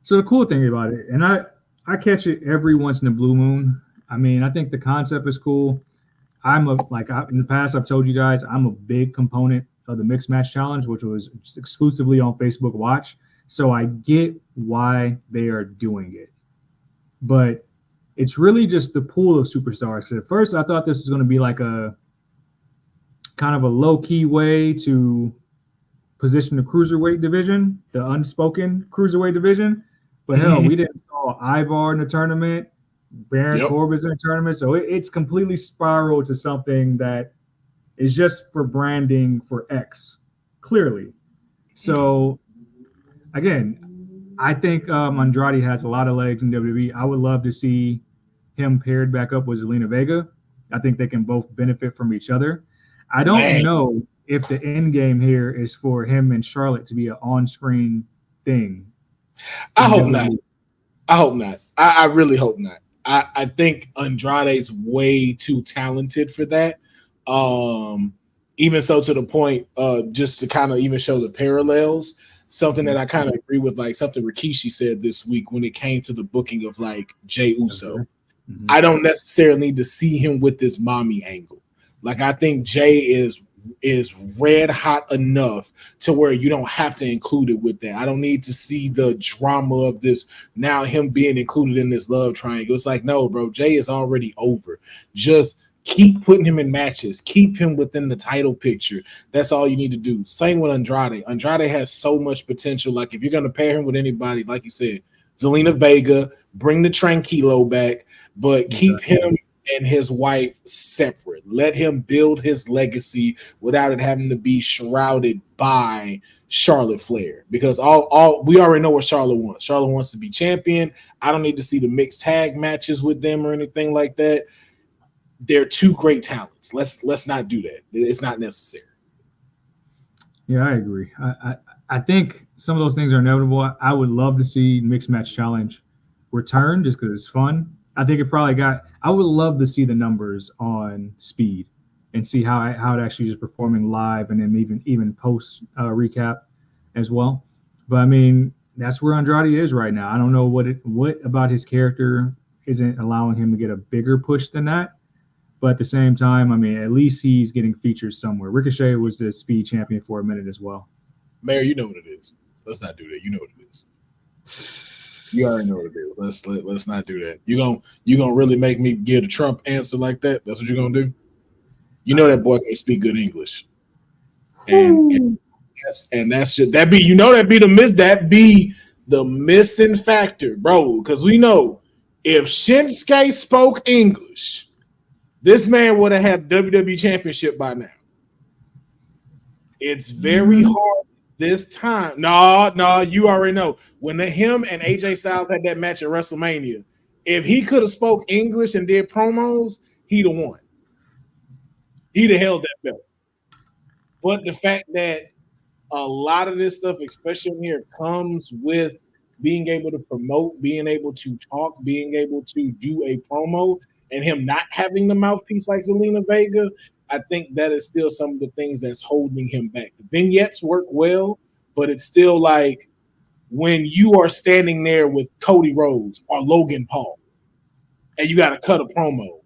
So the cool thing about it, and I catch it every once in a blue moon. I mean, I think the concept is cool. In the past, I've told you guys, I'm a big component of the mixed match challenge, which was just exclusively on Facebook Watch. So I get why they are doing it. But it's really just the pool of superstars. At first, I thought this was going to be like a kind of a low-key way to position the cruiserweight division, the unspoken cruiserweight division. But hell, we didn't saw Ivar in the tournament, Baron Corbin's in the tournament. So it's completely spiraled to something that is just for branding for X, clearly. So, again, I think Andrade has a lot of legs in WWE. I would love to see him paired back up with Zelina Vega. I think they can both benefit from each other. I don't know if the end game here is for him and Charlotte to be an on-screen thing. I hope not. I really hope not. I think Andrade's way too talented for that. Even so, to the point, just to kind of even show the parallels, something that I kind of agree with, like something Rikishi said this week when it came to the booking of like Jey Uso. Mm-hmm. I don't necessarily need to see him with this mommy angle. Like I think Jey is red hot enough to where you don't have to include it with that. I don't need to see the drama of this now him being included in this love triangle. It's like, no, bro, Jey is already over. Just keep putting him in matches. Keep him within the title picture. That's all you need to do. Same with Andrade. Andrade has so much potential. Like if you're going to pair him with anybody, like you said, Zelina Vega, bring the Tranquilo back, but keep him and his wife separate. Let him build his legacy without it having to be shrouded by Charlotte Flair. Because all we already know what Charlotte wants. Charlotte wants to be champion. I don't need to see the mixed tag matches with them or anything like that. They're two great talents. Let's not do that. It's not necessary. Yeah, I agree. I think some of those things are inevitable. I would love to see Mixed Match Challenge return just because it's fun. I think it probably I would love to see the numbers on Speed and see how it actually is performing live and then even post recap as well. But I mean, that's where Andrade is right now. I don't know what about his character isn't allowing him to get a bigger push than that. But at the same time, I mean, at least he's getting features somewhere. Ricochet was the Speed champion for a minute as well. Mayor, you know what it is. Let's not do that. You know what it is. You already know what it is. Let's not do that. You gonna really make me give a Trump answer like that? That's what you're gonna do? You know that boy can speak good English, and that's that be the missing factor, bro. Because we know if Shinsuke spoke English, this man would have had WWE Championship by now. It's very hard this time. No, you already know. When him and AJ Styles had that match at WrestleMania, if he could have spoke English and did promos, he'd have won. He'd have held that belt. But the fact that a lot of this stuff, especially here, comes with being able to promote, being able to talk, being able to do a promo, and him not having the mouthpiece like Zelina Vega, I think that is still some of the things that's holding him back. The vignettes work well, but it's still like when you are standing there with Cody Rhodes or Logan Paul and you got to cut a promo,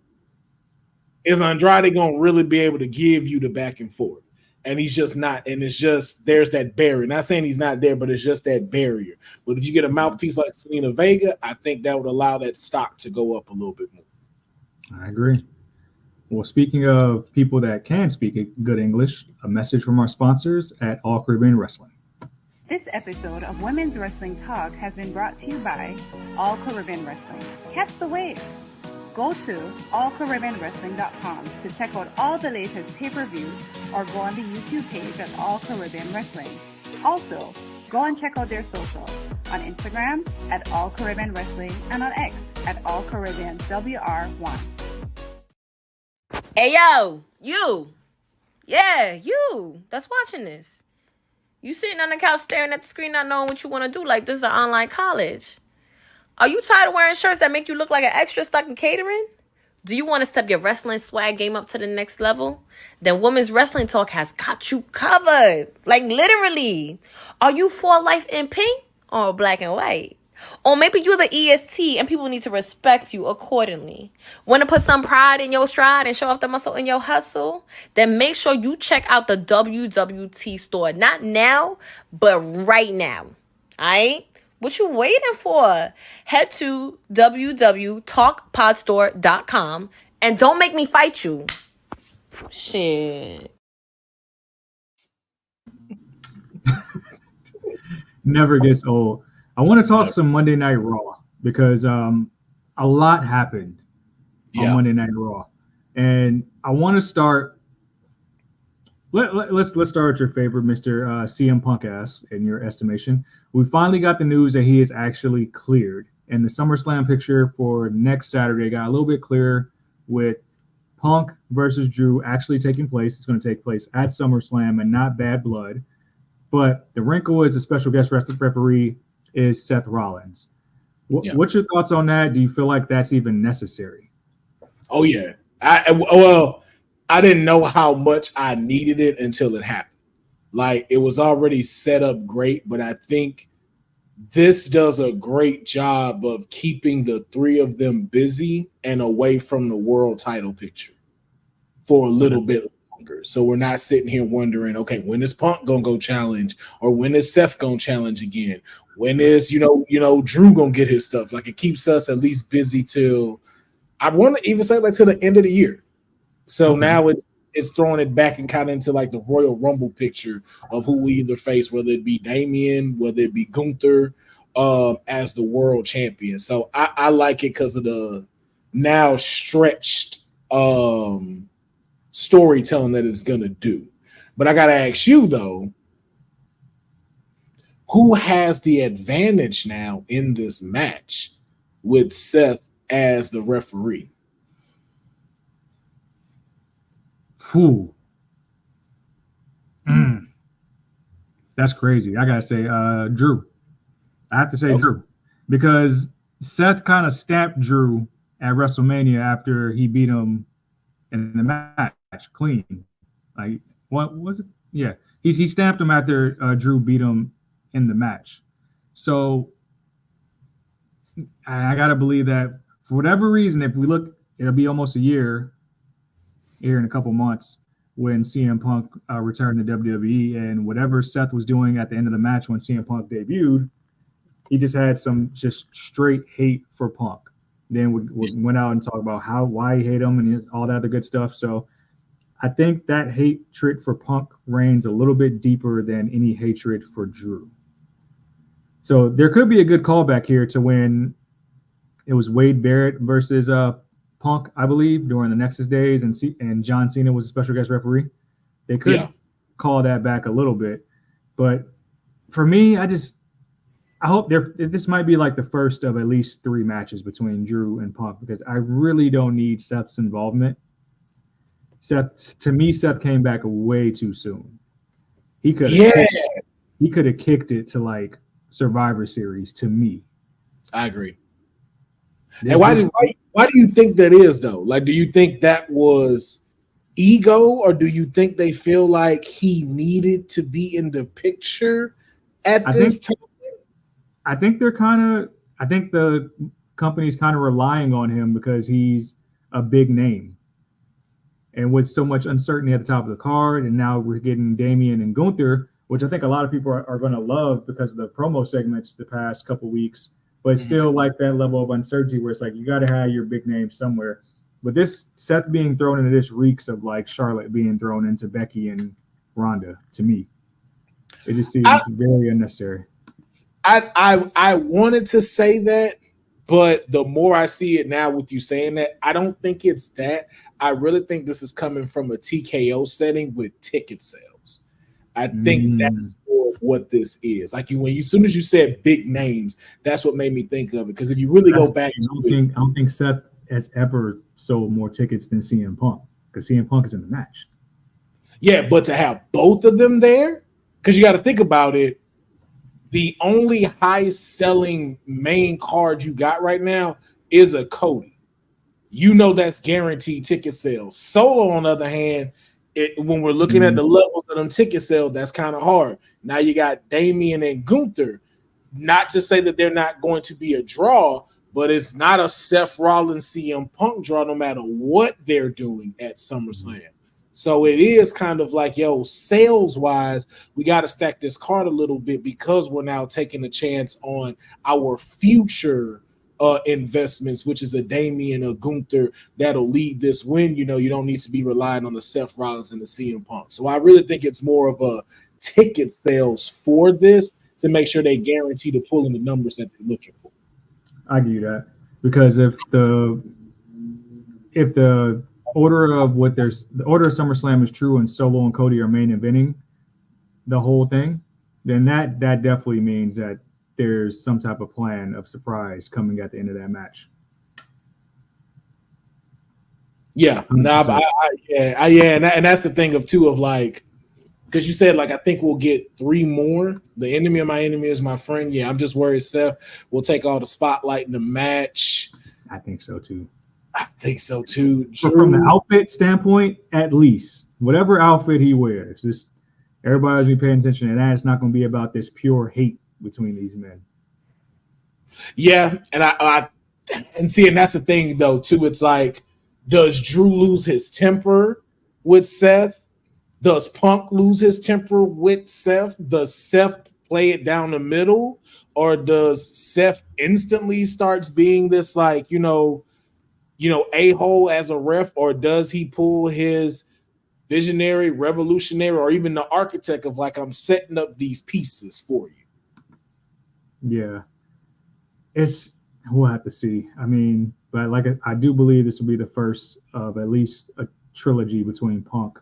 is Andrade going to really be able to give you the back and forth? And he's just not. And it's just, there's that barrier. Not saying he's not there, but it's just that barrier. But if you get a mouthpiece like Zelina Vega, I think that would allow that stock to go up a little bit more. I agree. Well, speaking of people that can speak good English, a message from our sponsors at All Caribbean Wrestling. This episode of Women's Wrestling Talk has been brought to you by All Caribbean Wrestling. Catch the wave. Go to allcaribbeanwrestling.com to check out all the latest pay-per-views or go on the YouTube page at All Caribbean Wrestling. Also, go and check out their socials on Instagram at All Caribbean Wrestling and on X at All Caribbean WR1. Hey, yo, you. Yeah, you that's watching this. You sitting on the couch staring at the screen not knowing what you want to do like this is an online college. Are you tired of wearing shirts that make you look like an extra stuck in catering? Do you want to step your wrestling swag game up to the next level? Then Women's Wrestling Talk has got you covered. Like literally. Are you for life in pink or black and white? Or maybe you're the EST and people need to respect you accordingly. Want to put some pride in your stride and show off the muscle in your hustle? Then make sure you check out the WWT store. Not now, but right now. Alright? What you waiting for? Head to www talkpodstore.com and don't make me fight you. Shit. Never gets old. I want to talk some Monday Night Raw because a lot happened on Monday Night Raw, and I want to start. Let's start with your favorite, Mr. CM Punk ass. In your estimation, we finally got the news that he is actually cleared, and the SummerSlam picture for next Saturday got a little bit clearer with Punk versus Drew actually taking place. It's going to take place at SummerSlam and not Bad Blood. But the wrinkle is a special guest referee is Seth Rollins. What's your thoughts on that? Do you feel like that's even necessary? Oh yeah. I didn't know how much I needed it until it happened. Like it was already set up great, but I think this does a great job of keeping the three of them busy and away from the world title picture for a little bit longer. So we're not sitting here wondering, okay, when is Punk gonna go challenge, or when is Seth gonna challenge again? When is Drew gonna get his stuff? Like it keeps us at least busy till I want to even say like till the end of the year. So now it's throwing it back and kind of into like the Royal Rumble picture of who we either face, whether it be Damian, whether it be Gunther, as the world champion. So I like it because of the now stretched storytelling that it's gonna do. But I gotta ask you though, who has the advantage now in this match with Seth as the referee? Whew. That's crazy. I gotta say, Drew. I have to say Drew, because Seth kind of stamped Drew at WrestleMania after he beat him in the match clean. Like, what was it? Yeah, he stamped him after Drew beat him in the match. So I gotta believe that for whatever reason, if we look, it'll be almost a year here in a couple months when CM Punk returned to WWE, and whatever Seth was doing at the end of the match when CM Punk debuted, he just had some just straight hate for Punk. Then went out and talked about why he hated him and all that other good stuff. So I think that hatred for Punk reigns a little bit deeper than any hatred for Drew. So there could be a good callback here to when it was Wade Barrett versus Punk, I believe, during the Nexus days, and John Cena was a special guest referee. They could call that back a little bit. But for me, I hope this might be like the first of at least 3 matches between Drew and Punk, because I really don't need Seth's involvement. Seth came back way too soon. He could have kicked it to like Survivor Series to me. I agree. And why do you think that is though? Like, do you think that was ego, or do you think they feel like he needed to be in the picture at this time? I think the company's kind of relying on him because he's a big name. And with so much uncertainty at the top of the card, and now we're getting Damian and Gunther, which I think a lot of people are going to love because of the promo segments the past couple weeks, but still like that level of uncertainty where it's like you got to have your big name somewhere. But this Seth being thrown into this reeks of like Charlotte being thrown into Becky and Ronda to me. It just seems very unnecessary. I wanted to say that, but the more I see it now with you saying that, I don't think it's that. I really think this is coming from a TKO setting with ticket sales. I think that's more of what this is. Like as soon as you said big names, that's what made me think of it. Because if you really go back, I don't think Seth has ever sold more tickets than CM Punk, because CM Punk is in the match. Yeah, but to have both of them there, because you got to think about it. The only high-selling main card you got right now is a Cody. that's guaranteed ticket sales. Solo, on the other hand, when we're looking at the levels of them ticket sales, that's kind of hard. Now you got Damian and Gunther. Not to say that they're not going to be a draw, but it's not a Seth Rollins CM Punk draw no matter what they're doing at SummerSlam. So it is kind of like, sales-wise, we got to stack this card a little bit because we're now taking a chance on our future investments, which is a Damian or Gunther that'll lead this win. You don't need to be relying on the Seth Rollins and the CM Punk. So I really think it's more of a ticket sales for this to make sure they guarantee to pull in the numbers that they're looking for. I give you that, because if the order of the order of SummerSlam is true and Solo and Cody are main eventing the whole thing, then that definitely means that there's some type of plan of surprise coming at the end of that match. Yeah, and that's the thing of like, because you said, like, I think we'll get 3 more. The enemy of my enemy is my friend. Yeah, I'm just worried Seth will take all the spotlight in the match. I think so too. From the outfit standpoint, at least, whatever outfit he wears, just everybody's be paying attention, and that's not going to be about this pure hate between these men. Yeah, and and that's the thing though too. It's like, does Drew lose his temper with Seth? Does Punk lose his temper with Seth? Does Seth play it down the middle? Or does Seth instantly starts being this, like, a-hole as a ref? Or does he pull his visionary, revolutionary, or even the architect of, like, I'm setting up these pieces for you? Yeah. We'll have to see. I mean, but I do believe this will be the first of at least a trilogy between Punk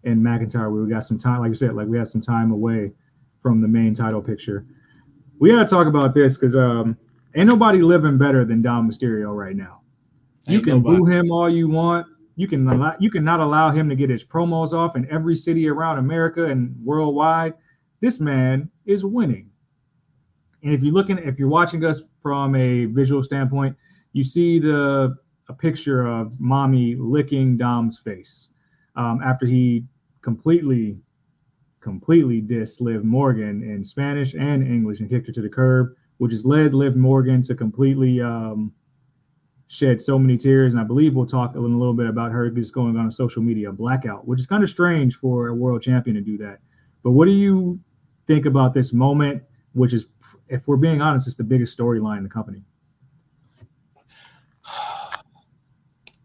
and McIntyre, where we got some time, like you said, like we have some time away from the main title picture. We got to talk about this because ain't nobody living better than Dom Mysterio right now. You can boo him all you want. You cannot allow him to get his promos off in every city around America and worldwide. This man is winning. And if you're watching us from a visual standpoint, you see a picture of Mommy licking Dom's face after he completely dissed Liv Morgan in Spanish and English and kicked her to the curb, which has led Liv Morgan to completely shed so many tears. And I believe we'll talk a little bit about her just going on a social media blackout, which is kind of strange for a world champion to do that. But what do you think about this moment, which is, if we're being honest, it's the biggest storyline in the company?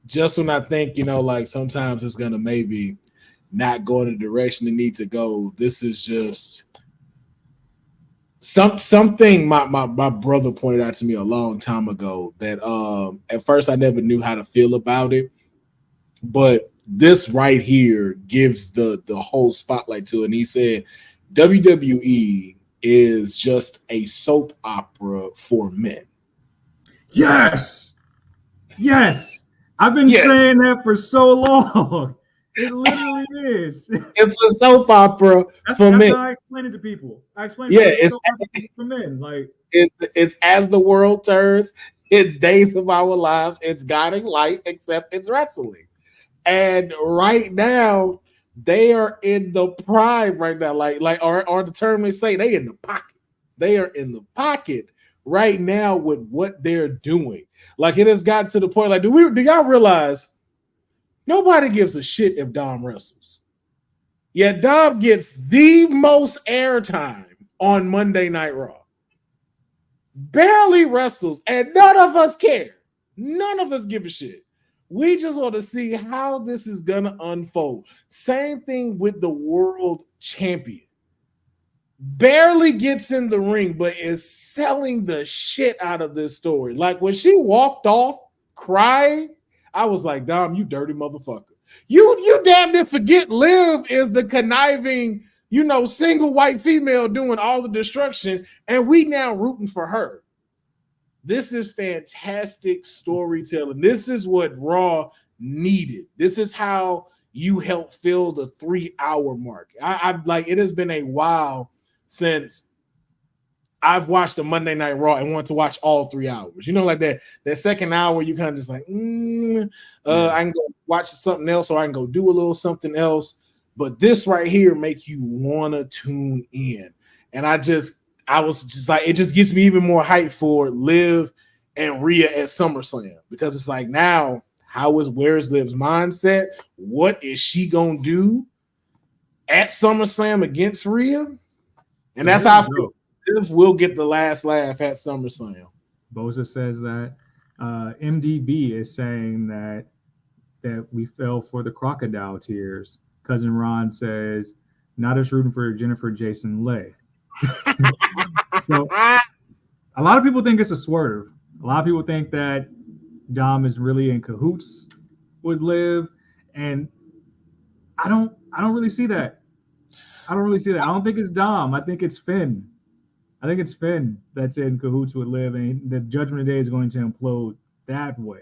Just when I think, like, sometimes it's going to maybe not go in the direction it needs to go, this is just something my brother pointed out to me a long time ago that at first I never knew how to feel about it, but this right here gives the whole spotlight to it. And he said WWE is just a soap opera for men. Yes. I've been saying that for so long. It literally is. It's a soap opera for men. That's how I explain it to people. It's for men. Like, it's as the world turns. It's Days of Our Lives. It's Guiding Light, except it's wrestling. And right now, they are in the prime right now. Or the term they say, they in the pocket. They are in the pocket right now with what they're doing. Like, it has gotten to the point, like, do y'all realize nobody gives a shit if Dom wrestles? Yet Dom gets the most airtime on Monday Night Raw. Barely wrestles, and none of us care. None of us give a shit. We just want to see how this is going to unfold. Same thing with the world champion. Barely gets in the ring, but is selling the shit out of this story. Like, when she walked off crying, I was like, Dom, you dirty motherfucker. You damn near forget Liv is the conniving, single white female doing all the destruction, and we now rooting for her. This is fantastic storytelling. This is what Raw needed. This is how you help fill the 3-hour mark. I like, it has been a while since I've watched the Monday Night Raw and want to watch all 3 hours. You know, like that second hour, you kind of just like, I can go watch something else, or I can go do a little something else. But this right here make you want to tune in. And I was just like, it just gets me even more hyped for Liv and Rhea at SummerSlam, because it's like, now, where's Liv's mindset? What is she gonna do at SummerSlam against Rhea? And that's how I feel. Liv will get the last laugh at SummerSlam. Boza says that. MDB is saying that we fell for the crocodile tears. Cousin Ron says, not as rooting for Jennifer Jason Leigh. So a lot of people think it's a swerve. A lot of people think that Dom is really in cahoots with Liv, and I don't really see that. I don't think it's Dom. I think it's Finn. I think it's Finn that's in cahoots with Liv, and the Judgment Day is going to implode that way.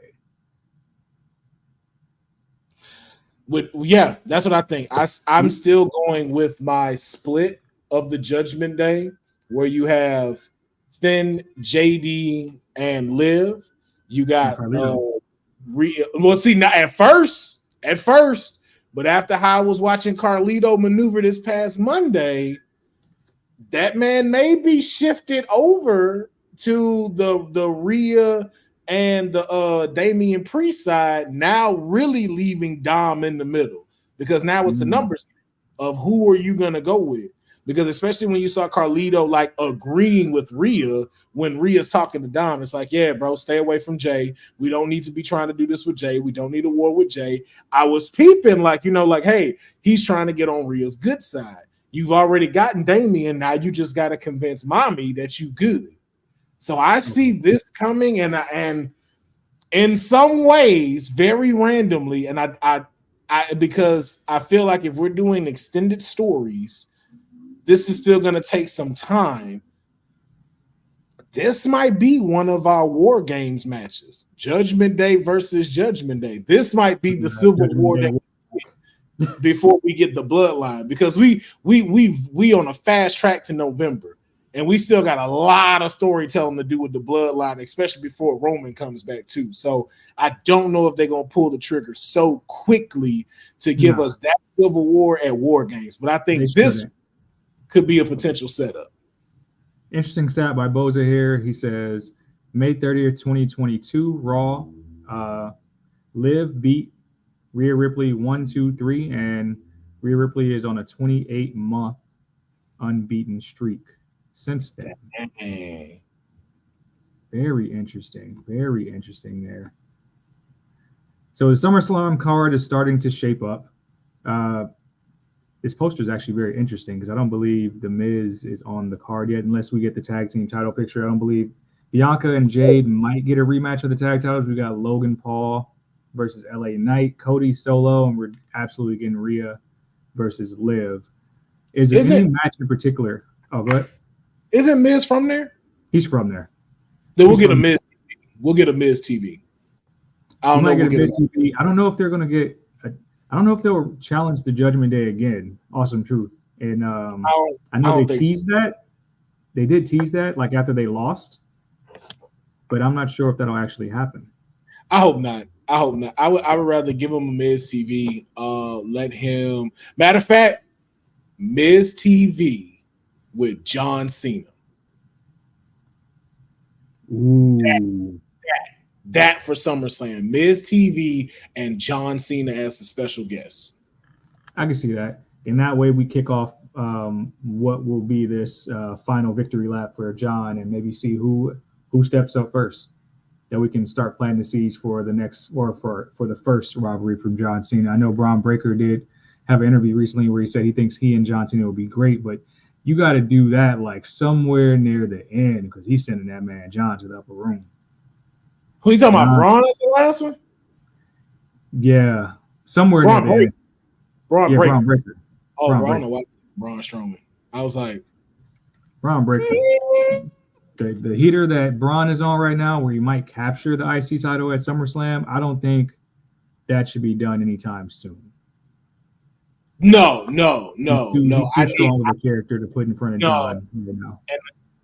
Yeah, that's what I think. I'm still going with my split of the Judgment Day, where you have Finn, JD, and Liv. You got well, see, not at first, but after how I was watching Carlito maneuver this past Monday, that man may be shifted over to the Rhea and the Damian Priest side, now really leaving Dom in the middle, because now it's a numbers of who are you gonna go with. Because especially when you saw Carlito like agreeing with Rhea when Rhea's talking to Dom, it's like, yeah, bro, stay away from Jay. We don't need to be trying to do this with Jay. We don't need a war with Jay. I was peeping like, hey, he's trying to get on Rhea's good side. You've already gotten Damian. Now you just got to convince mommy that you good. So I see this coming, and in some ways, very randomly, and I because I feel like if we're doing extended stories, this is still going to take some time. This might be one of our War Games matches. Judgment Day versus Judgment Day. This might be the Civil War that before we get the Bloodline, because we on a fast track to November, and we still got a lot of storytelling to do with the Bloodline, especially before Roman comes back too. So I don't know if they're going to pull the trigger so quickly to give us that Civil War at War Games, but I think this could be a potential setup. Interesting stat by Boza here. He says May 30th, 2022, Raw. Liv beat Rhea Ripley 1-2-3, and Rhea Ripley is on a 28-month unbeaten streak since then. Very interesting. Very interesting there. So the SummerSlam card is starting to shape up. This poster is actually very interesting because I don't believe The Miz is on the card yet, unless we get the tag team title picture. I don't believe Bianca and Jade might get a rematch of the tag titles. We got Logan Paul versus LA Knight, Cody Solo, and we're absolutely getting Rhea versus Liv. Is there any match in particular? Oh, go ahead. Isn't Miz from there? He's from there. Then we'll get a Miz TV. We'll get a Miz TV. I don't know. We'll get a Miz TV. I don't know if they're going to get. I don't know if they'll challenge the Judgment Day again. Awesome Truth. And I know they teased that. They did tease that like after they lost, but I'm not sure if that'll actually happen. I hope not. I would rather give him a Miz TV. Let him. Matter of fact, Miz TV with John Cena. Ooh. That for SummerSlam. Miz TV and John Cena as the special guest. I can see that. In that way, we kick off what will be this final victory lap for John, and maybe see who steps up first. That we can start planting the seeds for the next, or for the first rivalry from John Cena. I know Braun Breaker did have an interview recently where he said he thinks he and John Cena will be great, but you got to do that like somewhere near the end, because he's sending that man John to the upper room. Who you talking about? Braun is the last one? Yeah, somewhere Braun near the end. Braun Breaker. Oh, Braun Strowman. I was like, Braun Breaker. The heater that Braun is on right now, where he might capture the IC title at SummerSlam, I don't think that should be done anytime soon. No. He's too strong of a character to put in front of John.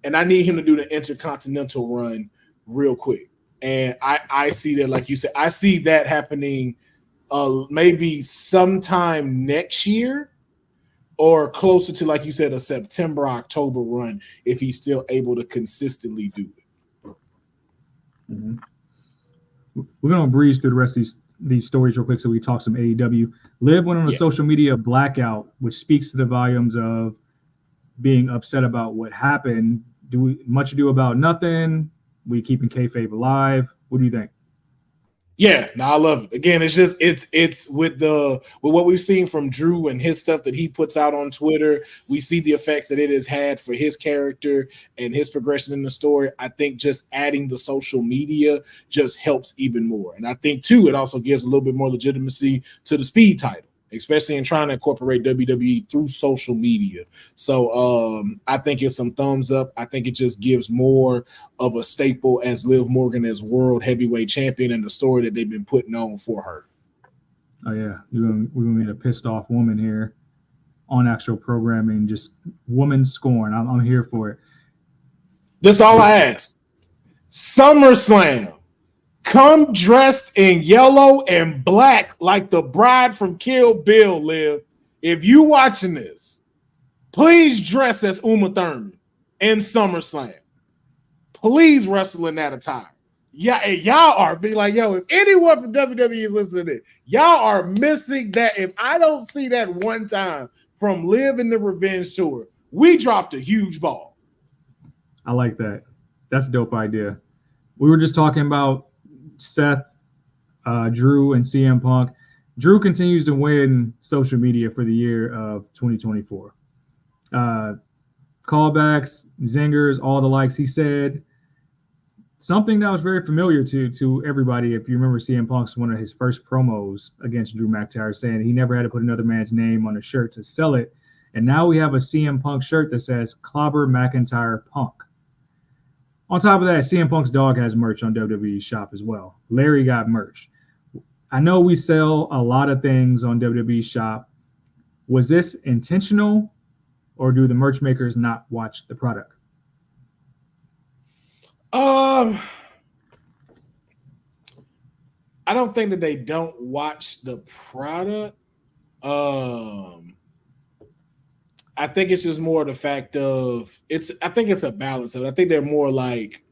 and I need him to do the Intercontinental run real quick. And I see that, like you said, I see that happening maybe sometime next year or closer to, like you said, a September, October run if he's still able to consistently do it. Mm-hmm. We're going to breeze through the rest of these stories real quick so we talk some AEW. Liv went on a social media blackout, which speaks to the volumes of being upset about what happened. Much ado about nothing. We keeping kayfabe alive. What do you think? Yeah, no, I love it. Again, it's just it's with what we've seen from Drew and his stuff that he puts out on Twitter. We see the effects that it has had for his character and his progression in the story. I think just adding the social media just helps even more. And I think too, it also gives a little bit more legitimacy to the Speed title, especially in trying to incorporate WWE through social media. So I think it's some thumbs up. I think it just gives more of a staple as Liv Morgan as world heavyweight champion and the story that they've been putting on for her. Oh yeah, we're gonna get a pissed off woman here on actual programming, just woman scorn. I'm here for it. That's all I ask. SummerSlam. Come dressed in yellow and black like the bride from Kill Bill, Liv. If you watching this, please dress as Uma Thurman in SummerSlam. Please wrestle in that attire. Yeah, and y'all are be like, yo, if anyone from WWE is listening to this, y'all are missing that. If I don't see that one time from Liv in the Revenge Tour, we dropped a huge ball. I like that. That's a dope idea. We were just talking about Seth, Drew, and CM Punk. Drew continues to win social media for the year of 2024. Callbacks, zingers, all the likes. He said something that was very familiar to everybody. If you remember, CM Punk's one of his first promos against Drew McIntyre, saying he never had to put another man's name on a shirt to sell it. And now we have a CM Punk shirt that says Clobber McIntyre Punk. On top of that, CM Punk's dog has merch on WWE Shop as well. Larry got merch. I know we sell a lot of things on WWE Shop. Was this intentional, or do the merch makers not watch the product? I don't think that they don't watch the product. I think it's just more the fact of I think it's a balance of it. I think they're more like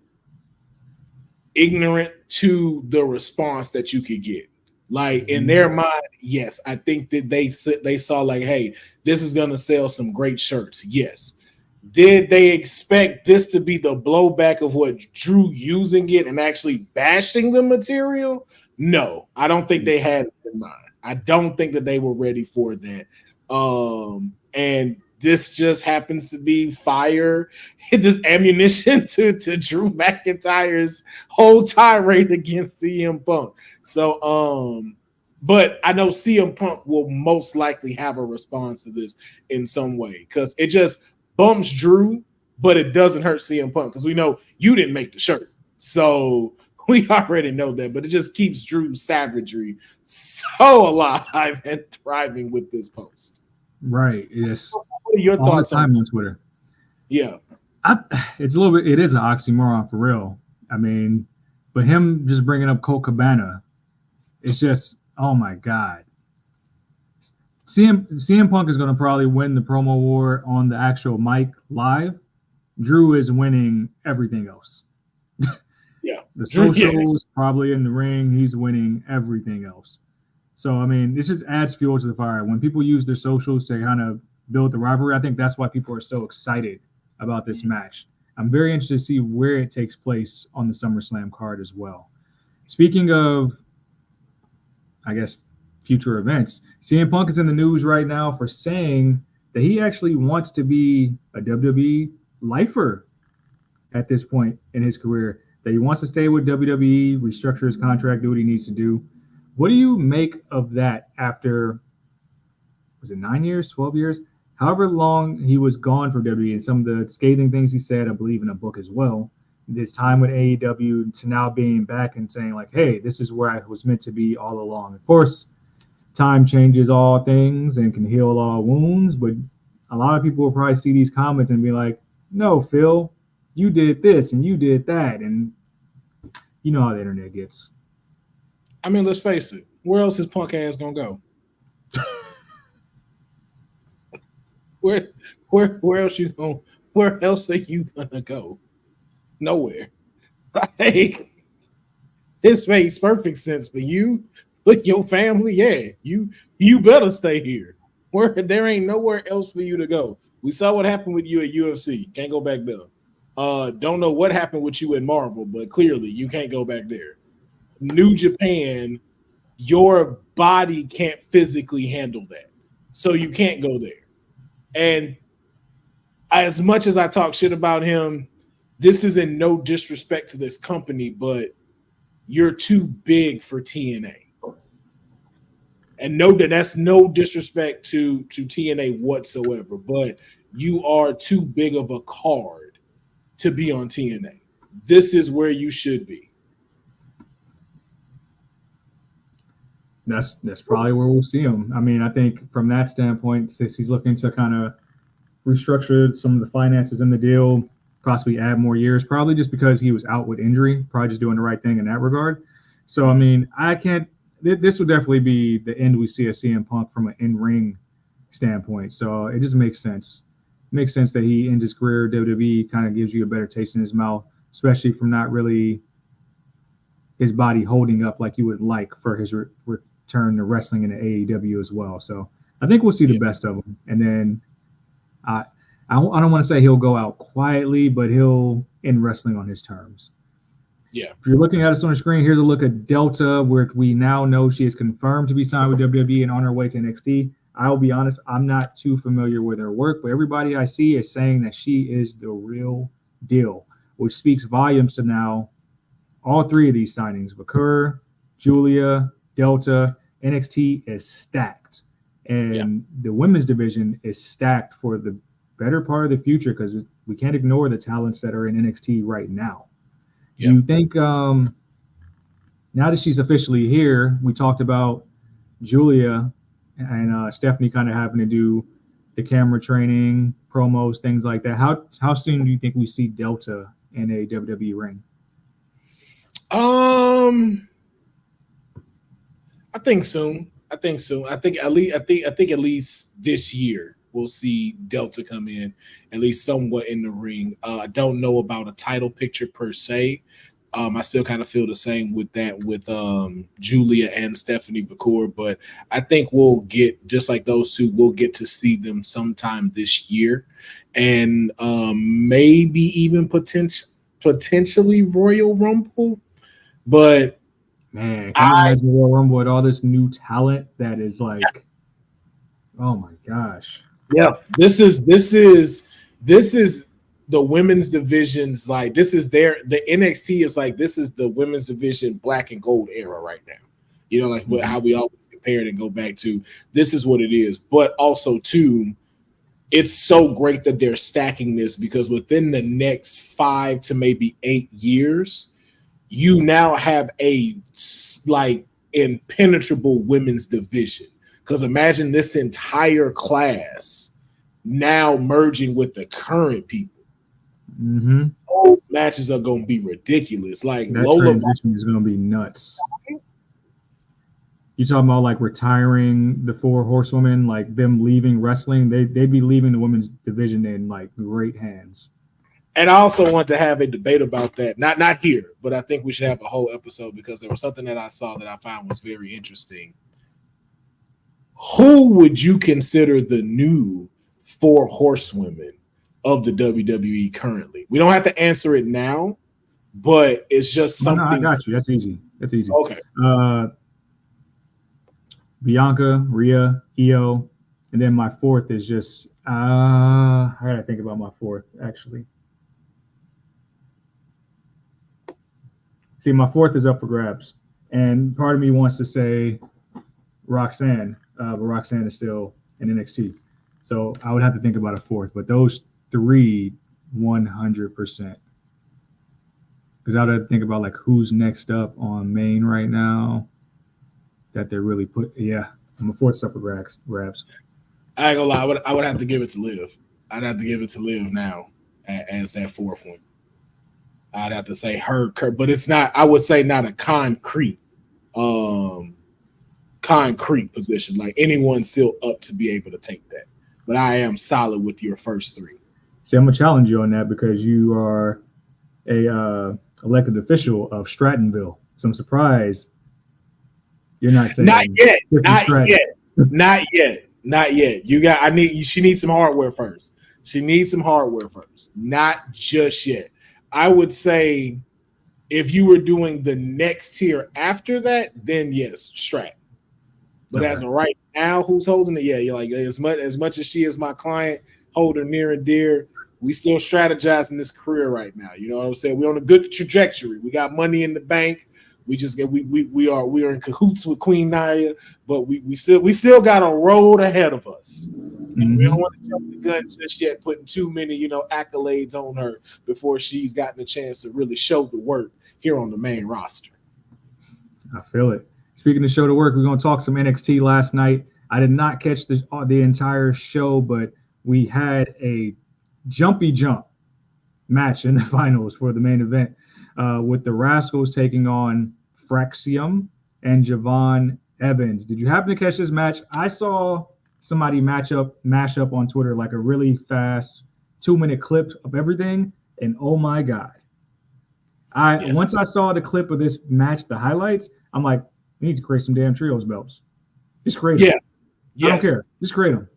ignorant to the response that you could get. Like in their mind, yes, I think that they saw like, hey, this is going to sell some great shirts. Yes. Did they expect this to be the blowback of what Drew using it and actually bashing the material? No, I don't think they had it in mind. I don't think that they were ready for that. And this just happens to be fire, this ammunition to Drew McIntyre's whole tirade against CM Punk. So, but I know CM Punk will most likely have a response to this in some way because it just bumps Drew, but it doesn't hurt CM Punk because we know you didn't make the shirt. So we already know that, but it just keeps Drew's savagery so alive and thriving with this post. Right. Yes. What are your thoughts on Twitter? Yeah. It's a little bit, it is an oxymoron for real. I mean, but him just bringing up Colt Cabana, it's just, oh my God. CM Punk is going to probably win the promo war on the actual mic live. Drew is winning everything else. Yeah. The socials, probably in the ring, he's winning everything else. So, I mean, it just adds fuel to the fire. When people use their socials to kind of build the rivalry, I think that's why people are so excited about this match. I'm very interested to see where it takes place on the SummerSlam card as well. Speaking of, I guess, future events, CM Punk is in the news right now for saying that he actually wants to be a WWE lifer at this point in his career, that he wants to stay with WWE, restructure his contract, do what he needs to do. What do you make of that after, was it 9 years, 12 years? However long he was gone from WWE and some of the scathing things he said, I believe in a book as well, this time with AEW to now being back and saying like, hey, this is where I was meant to be all along. Of course, time changes all things and can heal all wounds, but a lot of people will probably see these comments and be like, no, Phil, you did this and you did that, and you know how the internet gets. I mean, let's face it. Where else is punk ass gonna go? Where else you going? Where else are you gonna go? Nowhere. Like, this makes perfect sense for you, with your family. Yeah, you better stay here. Where there ain't nowhere else for you to go. We saw what happened with you at UFC. Can't go back there. Don't know what happened with you in Marvel, but clearly you can't go back there. New Japan, your body can't physically handle that, so you can't go there. And as much as I talk shit about him, this is in no disrespect to this company, but you're too big for TNA. And that's no disrespect to TNA whatsoever, but you are too big of a card to be on TNA. This is where you should be. That's probably where we'll see him. I mean, I think from that standpoint, since he's looking to kind of restructure some of the finances in the deal, possibly add more years, probably just because he was out with injury, probably just doing the right thing in that regard. So, I mean, this will definitely be the end we see of CM Punk from an in-ring standpoint. So it just makes sense. It makes sense that he ends his career at WWE, kind of gives you a better taste in his mouth, especially from not really his body holding up like you would like for his return to wrestling in the AEW as well. So I think we'll see the best of him. And then I don't want to say he'll go out quietly, but he'll end wrestling on his terms. Yeah. If you're looking at us on the screen, here's a look at Delta, where we now know she is confirmed to be signed with WWE and on her way to NXT. I'll be honest, I'm not too familiar with her work, but everybody I see is saying that she is the real deal, which speaks volumes to now all three of these signings: Vakur, Julia, Delta. NXT is stacked, and the women's division is stacked for the better part of the future, because we can't ignore the talents that are in NXT right now. Do you think now that she's officially here, we talked about Julia and Stephanie kind of having to do the camera training, promos, things like that. How soon do you think we see Delta in a WWE ring? I think soon. I think at least this year we'll see Delta come in, at least somewhat in the ring. I don't know about a title picture per se. I still kind of feel the same with that with Julia and Stephanie Vakur, but I think we'll get, just like those two, we'll get to see them sometime this year, and maybe even potentially Royal Rumble. But man, can you imagine Royal Rumble with all this new talent that is like, oh my gosh. Yeah, this is the women's division's, like, this is the NXT is like, this is the women's division black and gold era right now. You know, like how we always compare it and go back to, this is what it is. But also too, it's so great that they're stacking this, because within the next 5 to maybe 8 years, you now have a like impenetrable women's division. Because imagine this entire class now merging with the current people. Mm-hmm. Old matches are going to be ridiculous. Like, that Lola transition is going to be nuts. You talking about like retiring the 4 horsewomen, like them leaving wrestling? They'd be leaving the women's division in like great hands. And I also want to have a debate about that. Not here, but I think we should have a whole episode, because there was something that I saw that I found was very interesting. Who would you consider the new 4 horsewomen of the WWE currently? We don't have to answer it now, but it's just something. No, I got you. That's easy. Okay. Bianca, Rhea, Io, and then my 4th is just I gotta think about my 4th actually. See, my 4th is up for grabs, and part of me wants to say Roxanne, but Roxanne is still in NXT, so I would have to think about a 4th. But those 3, 100%, because I would have to think about like who's next up on main right now that they're really put. Yeah, I'm a 4th up for grabs. I ain't gonna lie, I would have to give it to Liv. I'd have to give it to Liv now as that 4th one. I'd have to say her, but it's not. I would say not a concrete position. Like anyone's still up to be able to take that. But I am solid with your first three. See, I'm gonna challenge you on that because you are a elected official of Strattonville. So I'm surprised you're not saying not yet. She needs some hardware first. Not just yet. I would say if you were doing the next tier after that, then yes, Strat. But as of right now, who's holding it? Yeah, you're like as much as she is my client, hold her near and dear. We still strategizing this career right now. You know what I'm saying? We're on a good trajectory. We got money in the bank. We just get we are in cahoots with Queen Naya, but we still got a road ahead of us. And we don't want to jump the gun just yet, putting too many accolades on her before she's gotten a chance to really show the work here on the main roster. I feel it. Speaking of show to work, we're going to talk some NXT last night. I did not catch the entire show, but we had a jumpy jump match in the finals for the main event with the Rascals taking on Fraxium and Javon Evans. Did you happen to catch this match? I saw somebody mash up on Twitter like a really fast 2-minute clip of everything, and oh my God. Once I saw the clip of this match, the highlights, I'm like, we need to create some damn trios belts. Just create them. I don't care. Just create them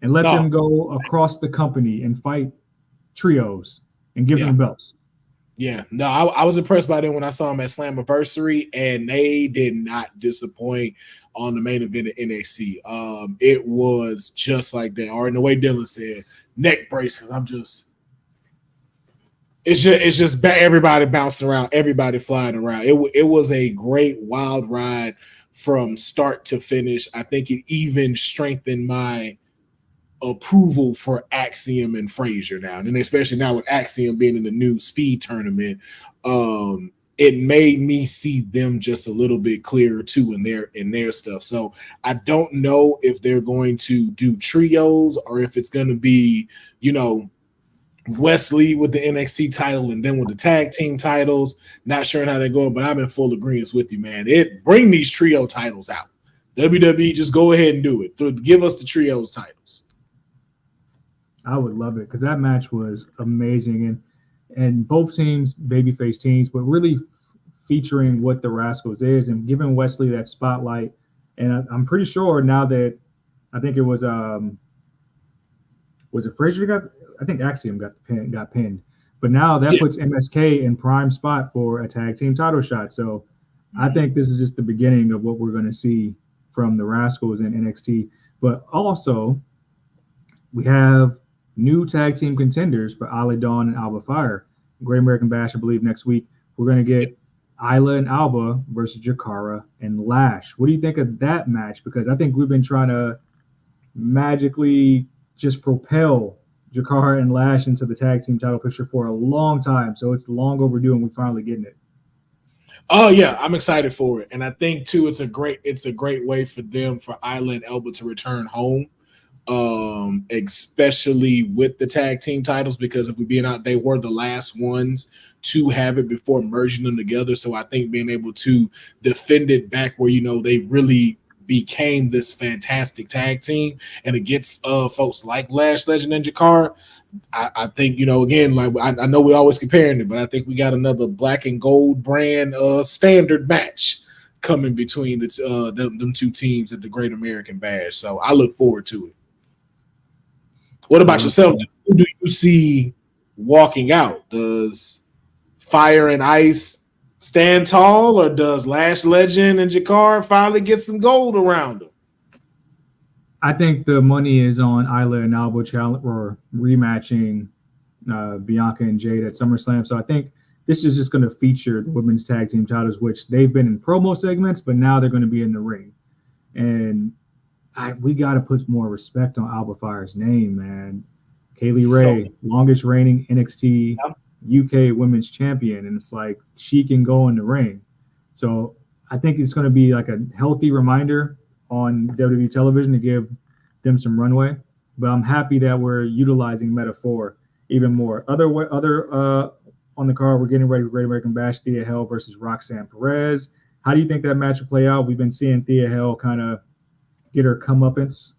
and let them go across the company and fight trios and give them belts. Yeah, no, I was impressed by them when I saw them at Slammiversary, and they did not disappoint on the main event of NXT. It was just like that. Or in the way Dylan said, neck braces. It's just everybody bouncing around, everybody flying around. It was a great wild ride from start to finish. I think it even strengthened my approval for Axiom and Frazier now, and especially now with Axiom being in the new speed tournament, it made me see them just a little bit clearer too in their stuff. So I don't know if they're going to do trios or if it's going to be, Wesley with the NXT title and then with the tag team titles. Not sure how they're going, but I'm in full agreement with you, man. Bring these trio titles out. WWE, just go ahead and do it. Give us the trios titles. I would love it because that match was amazing, and both teams, babyface teams, but really featuring what the Rascals is and giving Wesley that spotlight. And I'm pretty sure now that I think it was it Frazier I think Axiom got pinned, but now that puts MSK in prime spot for a tag team title shot. So I think this is just the beginning of what we're going to see from the Rascals in NXT. But also, we have new tag team contenders for Isla Dawn and Alba Fire. Great American Bash, I believe, next week. We're going to get Isla and Alba versus Jakara and Lash. What do you think of that match? Because I think we've been trying to magically just propel Jakara and Lash into the tag team title picture for a long time. So it's long overdue, and we're finally getting it. Oh yeah, I'm excited for it, and I think too it's a great way for Isla and Elba to return home, especially with the tag team titles, because if we're being out, they were the last ones to have it before merging them together. So I think being able to defend it back where they really became this fantastic tag team, and it gets folks like Lash Legend and Jakar. I think again, like I know we're always comparing it, but I think we got another black and gold brand standard match coming between them two teams at the Great American Bash. So I look forward to it. What about yourself? Who do you see walking out? Does Fire and Ice stand tall, or does Lash Legend and Jakar finally get some gold around them? I think the money is on Isla and Alba rematching Bianca and Jade at SummerSlam. So I think this is just going to feature the women's tag team titles, which they've been in promo segments, but now they're going to be in the ring. And we got to put more respect on Alba Fire's name, man. Kaylee Ray, longest reigning NXT UK women's champion, and it's like she can go in the ring. So I think it's going to be like a healthy reminder on WWE television to give them some runway. But I'm happy that we're utilizing metaphor even more. On on the card, we're getting ready for Great American Bash, Thea Hale versus Roxanne Perez. How do you think that match will play out? We've been seeing Thea Hale kind of get her comeuppance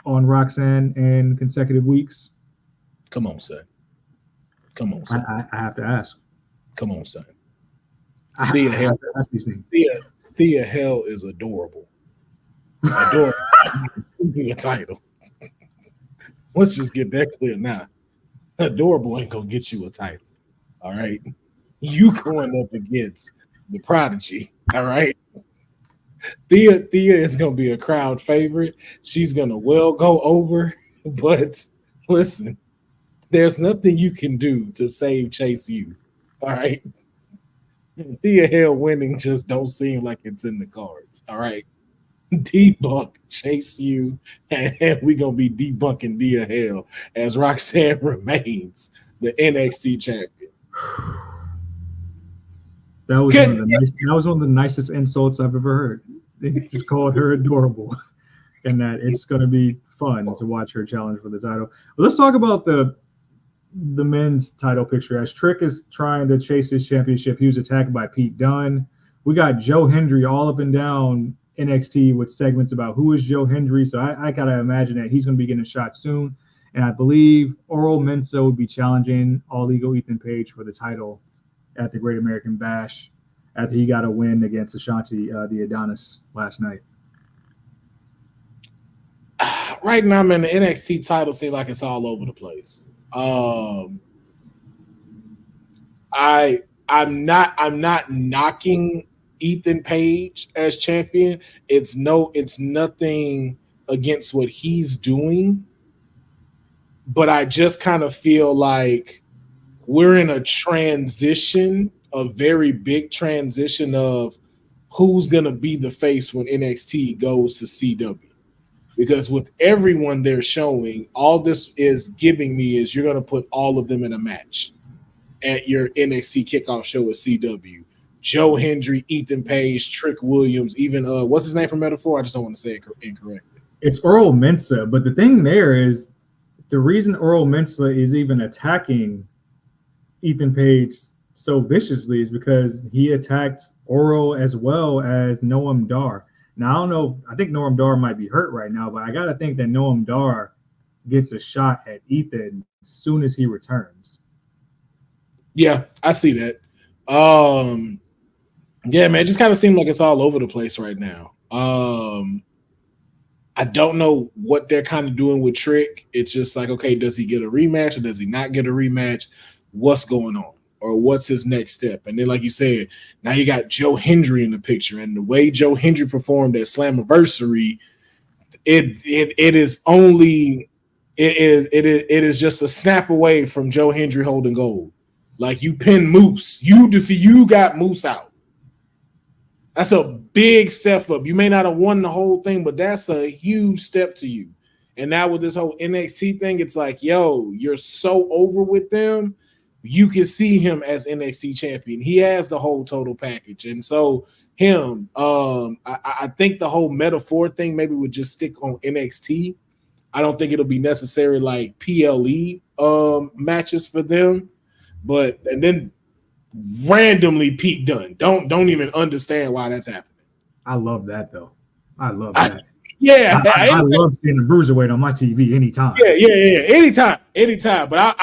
on Roxanne in consecutive weeks. Come on, son. Come on, son. I have to ask. Come on, son. Thea Hale. That's these things. Thea Hale is adorable. Adorable. A title. Let's just get that clear now. Adorable ain't gonna get you a title. All right. You going up against the Prodigy. All right. Thea is gonna be a crowd favorite. She's gonna go over, but listen, there's nothing you can do to save Chase U. All right. Thea Hale winning just don't seem like it's in the cards. All right. Debunk Chase U, and we're gonna be debunking Thea Hale as Roxanne remains the NXT champion. That was one of the nicest insults I've ever heard. They just called her adorable, and that it's gonna be fun to watch her challenge for the title. But let's talk about the men's title picture. As Trick is trying to chase his championship, he was attacked by Pete Dunne. We got Joe Hendry all up and down NXT with segments about who is Joe Hendry. So I gotta imagine that he's gonna be getting a shot soon. And I believe Oral Mensa would be challenging All Ego Ethan Page for the title at the Great American Bash after he got a win against Ashanti the Adonis last night. Right now, man, the NXT title seems like it's all over the place. I'm not knocking Ethan Page as champion. It's nothing against what he's doing, but I just kind of feel like we're in a transition, a very big transition of who's gonna be the face when NXT goes to CW. Because with everyone they're showing, all this is giving me is you're gonna put all of them in a match at your NXT kickoff show with CW. Joe Hendry, Ethan Page, Trick Williams, even what's his name from Metaphor? I just don't want to say it incorrectly. It's Earl Mensa, but the thing there is the reason Earl Mensa is even attacking Ethan Page so viciously is because he attacked Earl as well as Noam Dar. Now, I don't know. I think Noam Dar might be hurt right now, but I got to think that Noam Dar gets a shot at Ethan as soon as he returns. Yeah, I see that. Yeah, man, it just kind of seems like it's all over the place right now. I don't know what they're kind of doing with Trick. It's just like, okay, does he get a rematch or does he not get a rematch? What's going on? Or what's his next step? And then, like you said, now you got Joe Hendry in the picture, and the way Joe Hendry performed at Slammiversary, it is just a snap away from Joe Hendry holding gold. Like you pin Moose, you got Moose out. That's a big step up. You may not have won the whole thing, but that's a huge step to you. And now with this whole NXT thing, it's like, yo, you're so over with them. You can see him as NXT champion. He has the whole total package. And so him, I think the whole Metaphor thing maybe would just stick on NXT. I don't think it'll be necessary like PLE matches for them. But and then randomly Pete Dunne. Don't even understand why that's happening. I love that though. I love that. I love seeing the Bruiserweight on my TV anytime. Yeah. Anytime. But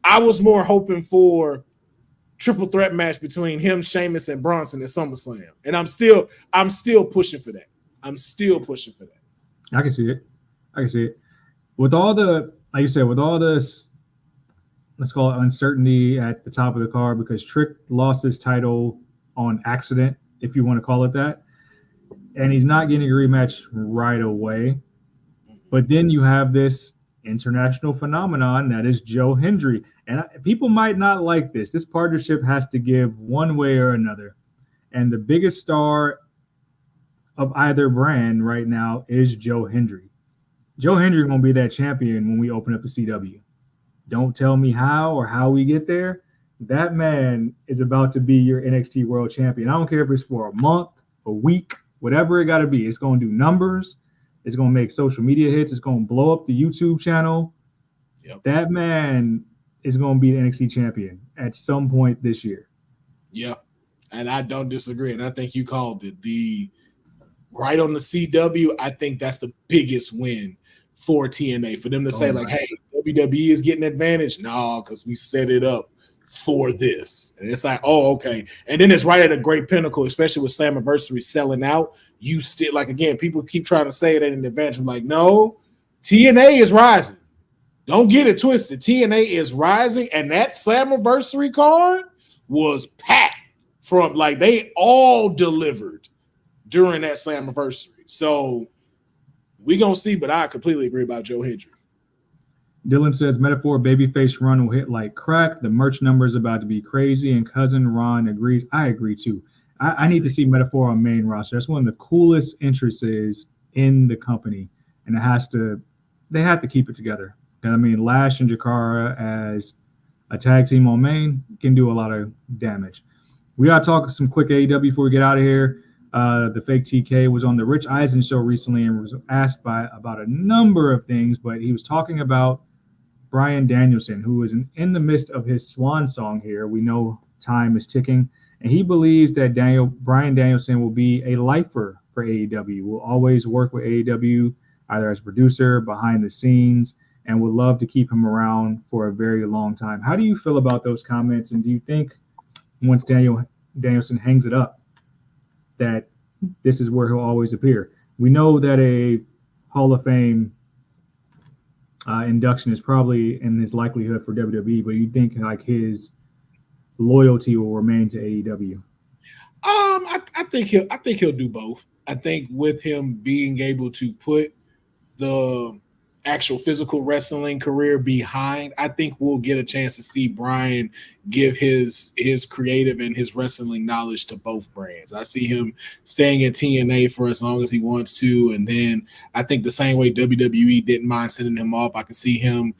I was more hoping for triple threat match between him, Sheamus, and Bronson at SummerSlam. And I'm still pushing for that. I can see it. With all the, like you said, with all this, let's call it uncertainty at the top of the card, because Trick lost his title on accident, if you want to call it that. And he's not getting a rematch right away. But then you have this international phenomenon that is Joe Hendry. And people might not like this. This partnership has to give one way or another. And the biggest star of either brand right now is Joe Hendry. Joe Hendry won't be that champion when we open up the CW. Don't tell me how or how we get there. That man is about to be your NXT World Champion. I don't care if it's for a month, a week, whatever it got to be. It's going to do numbers. It's going to make social media hits. It's going to blow up the YouTube channel. Yep. That man is going to be the NXT champion at some point this year. Yeah, and I don't disagree. And I think you called it. Right on the CW, I think that's the biggest win for TNA. For them to say, like, hey, WWE is getting advantage. No, because we set it up for this. And it's like, oh, okay. And then it's right at a great pinnacle, especially with Slammiversary selling out. You still, like, again, people keep trying to say that in advantage. I'm like, no, TNA is rising. Don't get it twisted. TNA is rising, and that Slammiversary card was packed from, like, they all delivered during that Slammiversary. So we gonna see, but I completely agree about Joe Hendry. Dylan says Metaphor babyface run will hit like crack. The merch number is about to be crazy, and cousin Ron agrees. I agree too. I need to see Metaphor on main roster. That's one of the coolest entrances in the company, and they have to keep it together. And I mean, Lash and Jakara as a tag team on main can do a lot of damage. We gotta talk some quick AEW before we get out of here. The fake TK was on the Rich Eisen show recently and was asked about a number of things, but he was talking about Bryan Danielson, who is in the midst of his swan song here. We know time is ticking, and he believes that Bryan Danielson will be a lifer for AEW, will always work with AEW, either as producer, behind the scenes, and would love to keep him around for a very long time. How do you feel about those comments, and do you think once Danielson hangs it up, that this is where he'll always appear? We know that a Hall of Fame induction is probably in his likelihood for WWE, but you think like his loyalty will remain to AEW? I think he'll do both. I think with him being able to put the actual physical wrestling career behind, I think we'll get a chance to see Bryan give his creative and his wrestling knowledge to both brands. I see him staying at TNA for as long as he wants to, and then I think the same way WWE didn't mind sending him off, I can see him,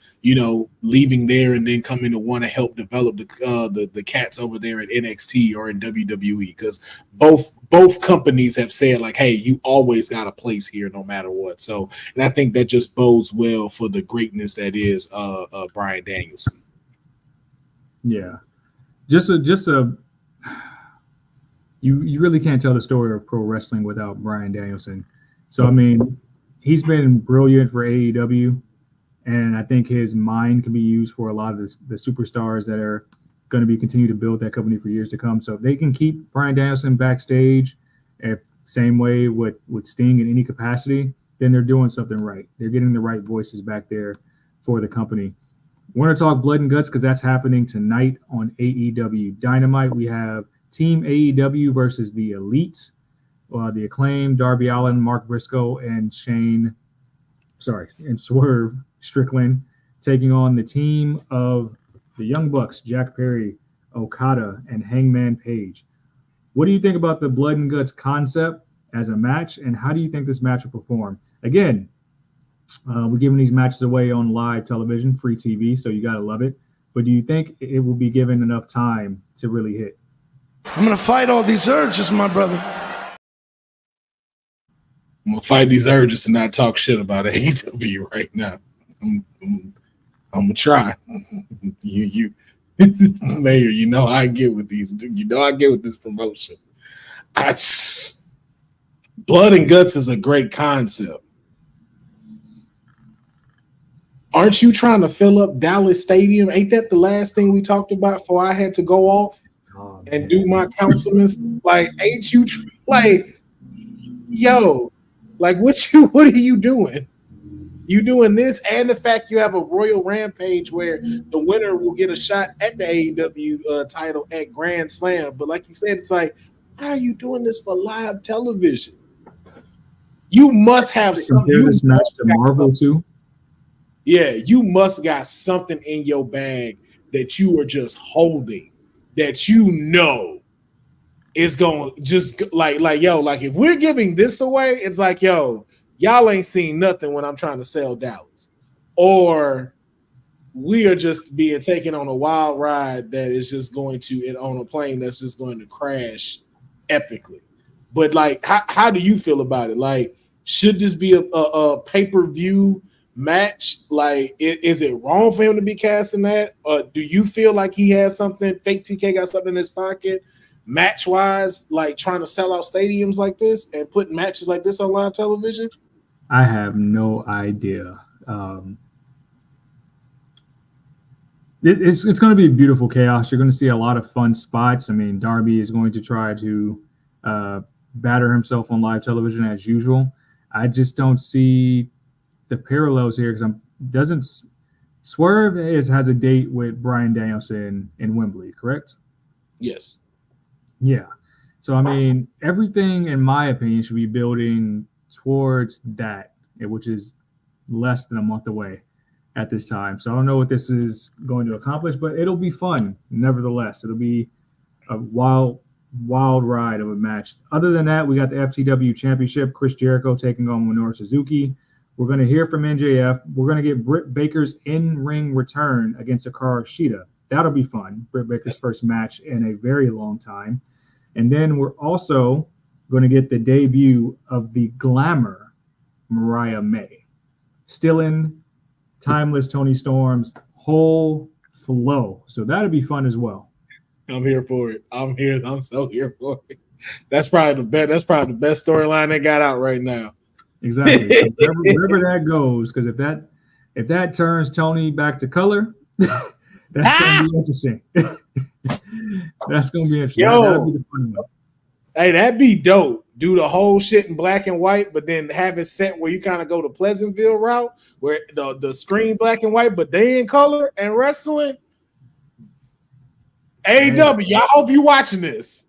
leaving there and then coming to want to help develop the cats over there at NXT or in WWE, because both companies have said, like, hey, you always got a place here no matter what. So, and I think that just bodes well for the greatness that is Bryan Danielson. Yeah, you really can't tell the story of pro wrestling without Bryan Danielson. So I mean, he's been brilliant for AEW, and I think his mind can be used for a lot of the superstars that are going to continue to build that company for years to come. So if they can keep Bryan Danielson backstage, same way with Sting in any capacity, then they're doing something right. They're getting the right voices back there for the company. We're going to talk Blood and Guts because that's happening tonight on AEW Dynamite. We have Team AEW versus the Elite, the Acclaimed, Darby Allin, Mark Briscoe, and Swerve Strickland taking on the team of the Young Bucks, Jack Perry, Okada, and Hangman Page. What do you think about the Blood and Guts concept as a match, and how do you think this match will perform? Again, we're giving these matches away on live television, free TV, so you got to love it. But do you think it will be given enough time to really hit? I'm going to fight all these urges, my brother. I'm going to fight these urges and not talk shit about AEW right now. I'm going to try. You Mayor, you know I get with these. You know I get with this promotion. Blood and Guts is a great concept. Aren't you trying to fill up Dallas Stadium? Ain't that the last thing we talked about before I had to go off and do my councilman? Like, ain't you like, yo, like what are you doing? You doing this, and the fact you have a Royal Rampage where the winner will get a shot at the AEW title at Grand Slam. But like you said, it's like, why are you doing this for live television? You must have something. Compare this match to Marvel too. Yeah, you must got something in your bag that you are just holding, that is going to just like yo, like if we're giving this away, it's like, yo, y'all ain't seen nothing when I'm trying to sell Dallas, or we are just being taken on a wild ride that is just going to on a plane that's just going to crash epically. But like, how do you feel about it? Like, should this be a pay-per-view match, like, is it wrong for him to be casting that? Or do you feel like he has something, fake TK got something in his pocket, match-wise, like trying to sell out stadiums like this and putting matches like this on live television? I have no idea. It's going to be beautiful chaos. You're going to see a lot of fun spots. I mean, Darby is going to try to batter himself on live television as usual. I just don't see the parallels here because Swerve has a date with Bryan Danielson in Wembley, correct? Yes. Yeah. So, I mean, everything, in my opinion, should be building towards that, which is less than a month away at this time. So I don't know what this is going to accomplish, but it'll be fun. Nevertheless, it'll be a wild ride of a match. Other than that, we got the FTW Championship, Chris Jericho taking on Minoru Suzuki. We're going to hear from MJF. We're going to get Britt Baker's in-ring return against Hikaru Shida. That'll be fun. Britt Baker's first match in a very long time. And then we're also going to get the debut of the Glamour Mariah May. Still in Timeless Tony Storm's whole flow. So that'll be fun as well. I'm here for it. I'm so here for it. That's probably the best storyline they got out right now. Exactly. So wherever that goes, because if that turns Tony back to color, that's gonna be interesting. That's gonna be interesting. That'll be the fun one. Hey, that'd be dope. Do the whole shit in black and white, but then have it set where you kind of go the Pleasantville route, where the screen black and white, but they in color and wrestling. AEW, y'all hope you watching this.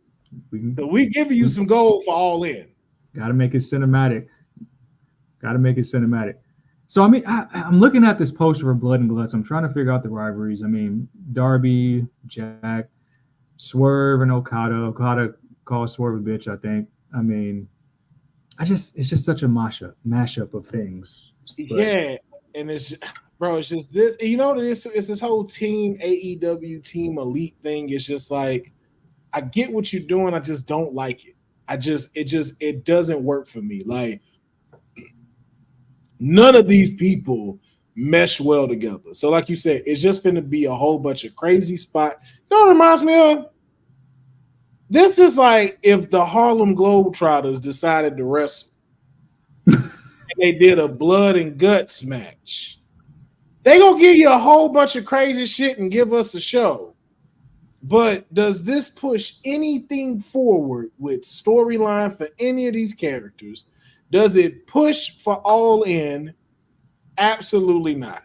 We giving you some gold for All In. Got to make it cinematic. So, I mean, I'm looking at this poster for Blood and Guts. I'm trying to figure out the rivalries. I mean, Darby, Jack, Swerve, and Okada. Okada calls Swerve a bitch, I think. I mean, it's just such a mashup of things. But, yeah, and it's just this. You know, it's this whole team AEW team elite thing. It's just like, I get what you're doing. I just don't like it. It doesn't work for me. Like, none of these people mesh well together. So, like you said, it's just going to be a whole bunch of crazy spot. You know what it reminds me of? This is like if the Harlem Globetrotters decided to wrestle and they did a blood and guts match. They gonna give you a whole bunch of crazy shit and give us a show. But does this push anything forward with storyline for any of these characters? Does it push for All In? Absolutely not.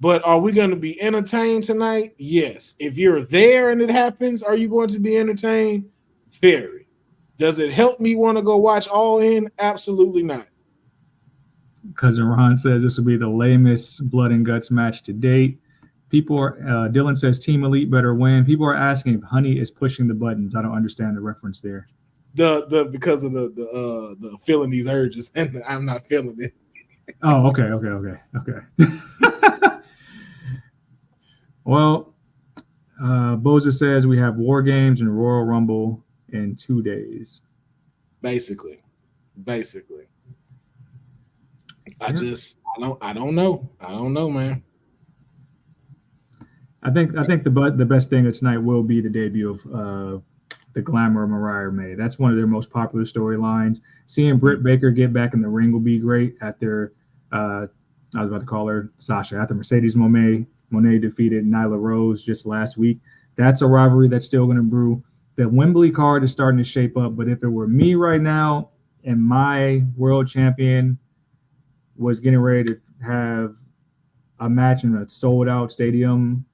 But are we going to be entertained tonight? Yes. If you're there and it happens, are you going to be entertained? Very. Does it help me want to go watch All In? Absolutely not. Cousin Ron says this will be the lamest blood and guts match to date. Dylan says Team Elite better win. People are asking if Honey is pushing the buttons. I don't understand the reference there. Because of the feeling these urges, and I'm not feeling it. Oh, okay. Well, Boza says we have War Games and Royal Rumble in 2 days. Basically. I don't know. I don't know, man. I think the best thing of tonight will be the debut of the Glamour of Mariah May. That's one of their most popular storylines. Seeing Britt Baker get back in the ring will be great after I was about to call her Sasha, after Mercedes Moné defeated Nyla Rose just last week. That's a rivalry that's still going to brew. The Wembley card is starting to shape up, but if it were me right now and my world champion was getting ready to have a match in a sold-out stadium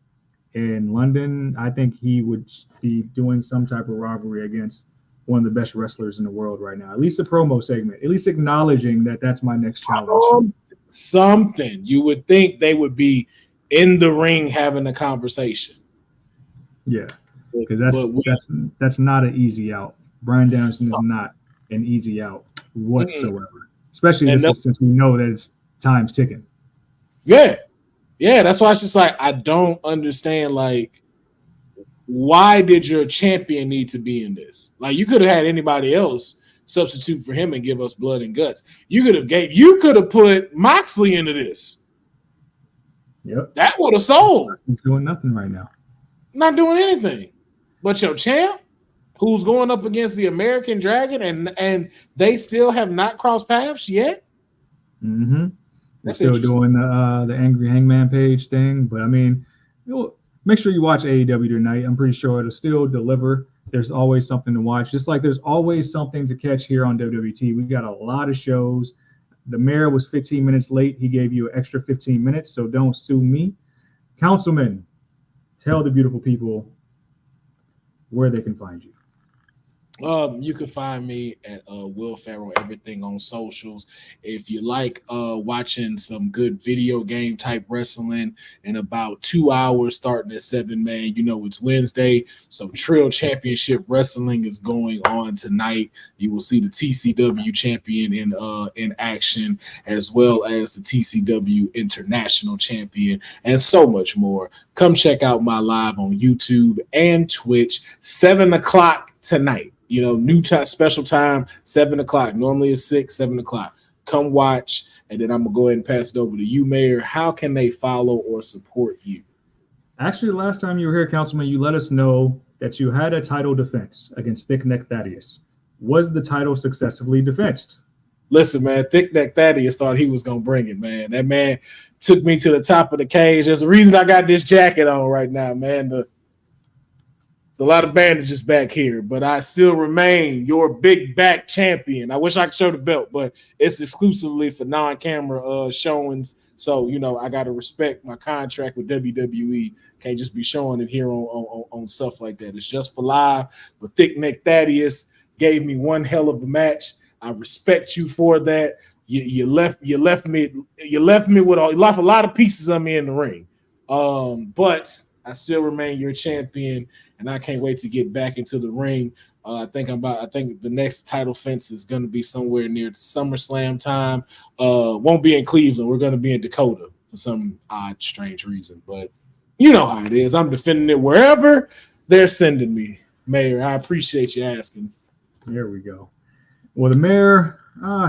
in London, I think he would be doing some type of rivalry against one of the best wrestlers in the world right now. At least a promo segment, at least acknowledging that that's my next challenge. Something. You would think they would be in the ring having a conversation. Yeah, because that's not an easy out. Bryan Danielson is not an easy out whatsoever, especially since we know that it's time's ticking. Yeah, that's why it's just like, I don't understand, like, why did your champion need to be in this? Like, you could have had anybody else substitute for him and give us blood and guts. You could have put Moxley into this. Yep. That would have sold. He's doing nothing right now. Not doing anything. But your champ, who's going up against the American Dragon, and they still have not crossed paths yet. Mm-hmm. They're That's still interesting. doing the Angry Hangman Page thing, but I mean, make sure you watch AEW tonight. I'm pretty sure it'll still deliver. There's always something to watch, just like there's always something to catch here on WWT. We got a lot of shows. The mayor was 15 minutes late. He gave you an extra 15 minutes, so don't sue me. Councilman, tell the beautiful people where they can find you. You can find me at Will Ferrell, everything on socials. If you like watching some good video game type wrestling in about 2 hours, starting at 7, man, you know it's Wednesday. So Trill Championship Wrestling is going on tonight. You will see the TCW champion in action, as well as the TCW International champion, and so much more. Come check out my live on YouTube and Twitch, 7 o'clock tonight. You know, new time, special time, 7 o'clock. Normally it's 6, 7 o'clock. Come watch, and then I'm going to go ahead and pass it over to you, Mayor. How can they follow or support you? Actually, last time you were here, Councilman, you let us know that you had a title defense against Thick Neck Thaddeus. Was the title successfully defensed? Listen, man, Thick Neck Thaddeus thought he was going to bring it, man. That man took me to the top of the cage. There's a reason I got this jacket on right now, man. There's a lot of bandages back here, but I still remain your big back champion. I wish I could show the belt, but it's exclusively for non-camera showings. So, you know, I got to respect my contract with WWE. Can't just be showing it here on stuff like that. It's just for live. But Thick Neck Thaddeus gave me one hell of a match. I respect you for that. You left me with a lot of pieces of me in the ring. But I still remain your champion, and I can't wait to get back into the ring. I think the next title fence is going to be somewhere near the SummerSlam time. Won't be in Cleveland. We're going to be in Dakota for some odd, strange reason. But you know how it is. I'm defending it wherever they're sending me, Mayor. I appreciate you asking. There we go. Well, the mayor,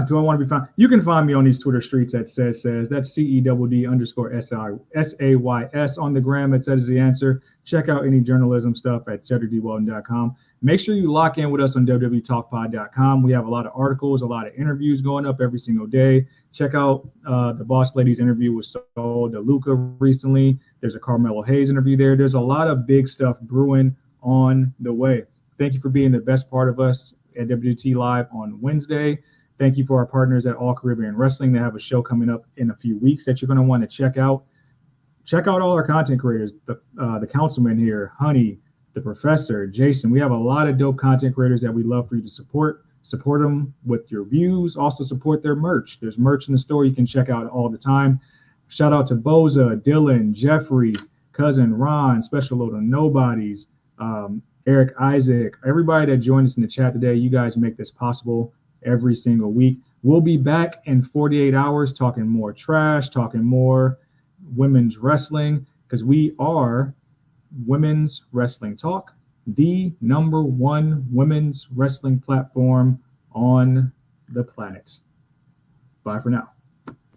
do I want to be found? You can find me on these Twitter streets at says. That's CEDD_SAYS on the gram. It says the answer. Check out any journalism stuff at cedricdwelton.com. Make sure you lock in with us on www talkpod.com. We have a lot of articles, a lot of interviews going up every single day. Check out the Boss Lady's interview with Saul DeLuca recently. There's a Carmelo Hayes interview there. There's a lot of big stuff brewing on the way. Thank you for being the best part of us at WWT Live on Wednesday. Thank you for our partners at All Caribbean Wrestling. They have a show coming up in a few weeks that you're going to want to check out. Check out all our content creators, the councilman here, Honey, the professor, Jason. We have a lot of dope content creators that we love for you to support. Support them with your views. Also support their merch. There's merch in the store you can check out all the time. Shout out to Boza, Dylan, Jeffrey, Cousin Ron, Special Load on Nobodies, Eric Isaac, everybody that joined us in the chat today. You guys make this possible every single week. We'll be back in 48 hours talking more trash, talking more women's wrestling, because we are Women's Wrestling Talk, the #1 women's wrestling platform on the planet. Bye for now.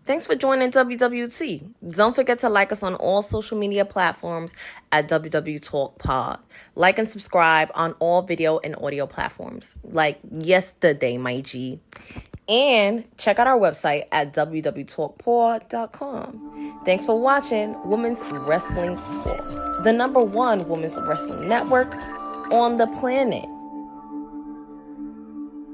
Thanks for joining WWT. Don't forget to like us on all social media platforms at WWTalkPod. Like and subscribe on all video and audio platforms, like yesterday, my G. And check out our website at www talkpod.com. Thanks for watching Women's Wrestling Talk, the #1 women's wrestling network on the planet.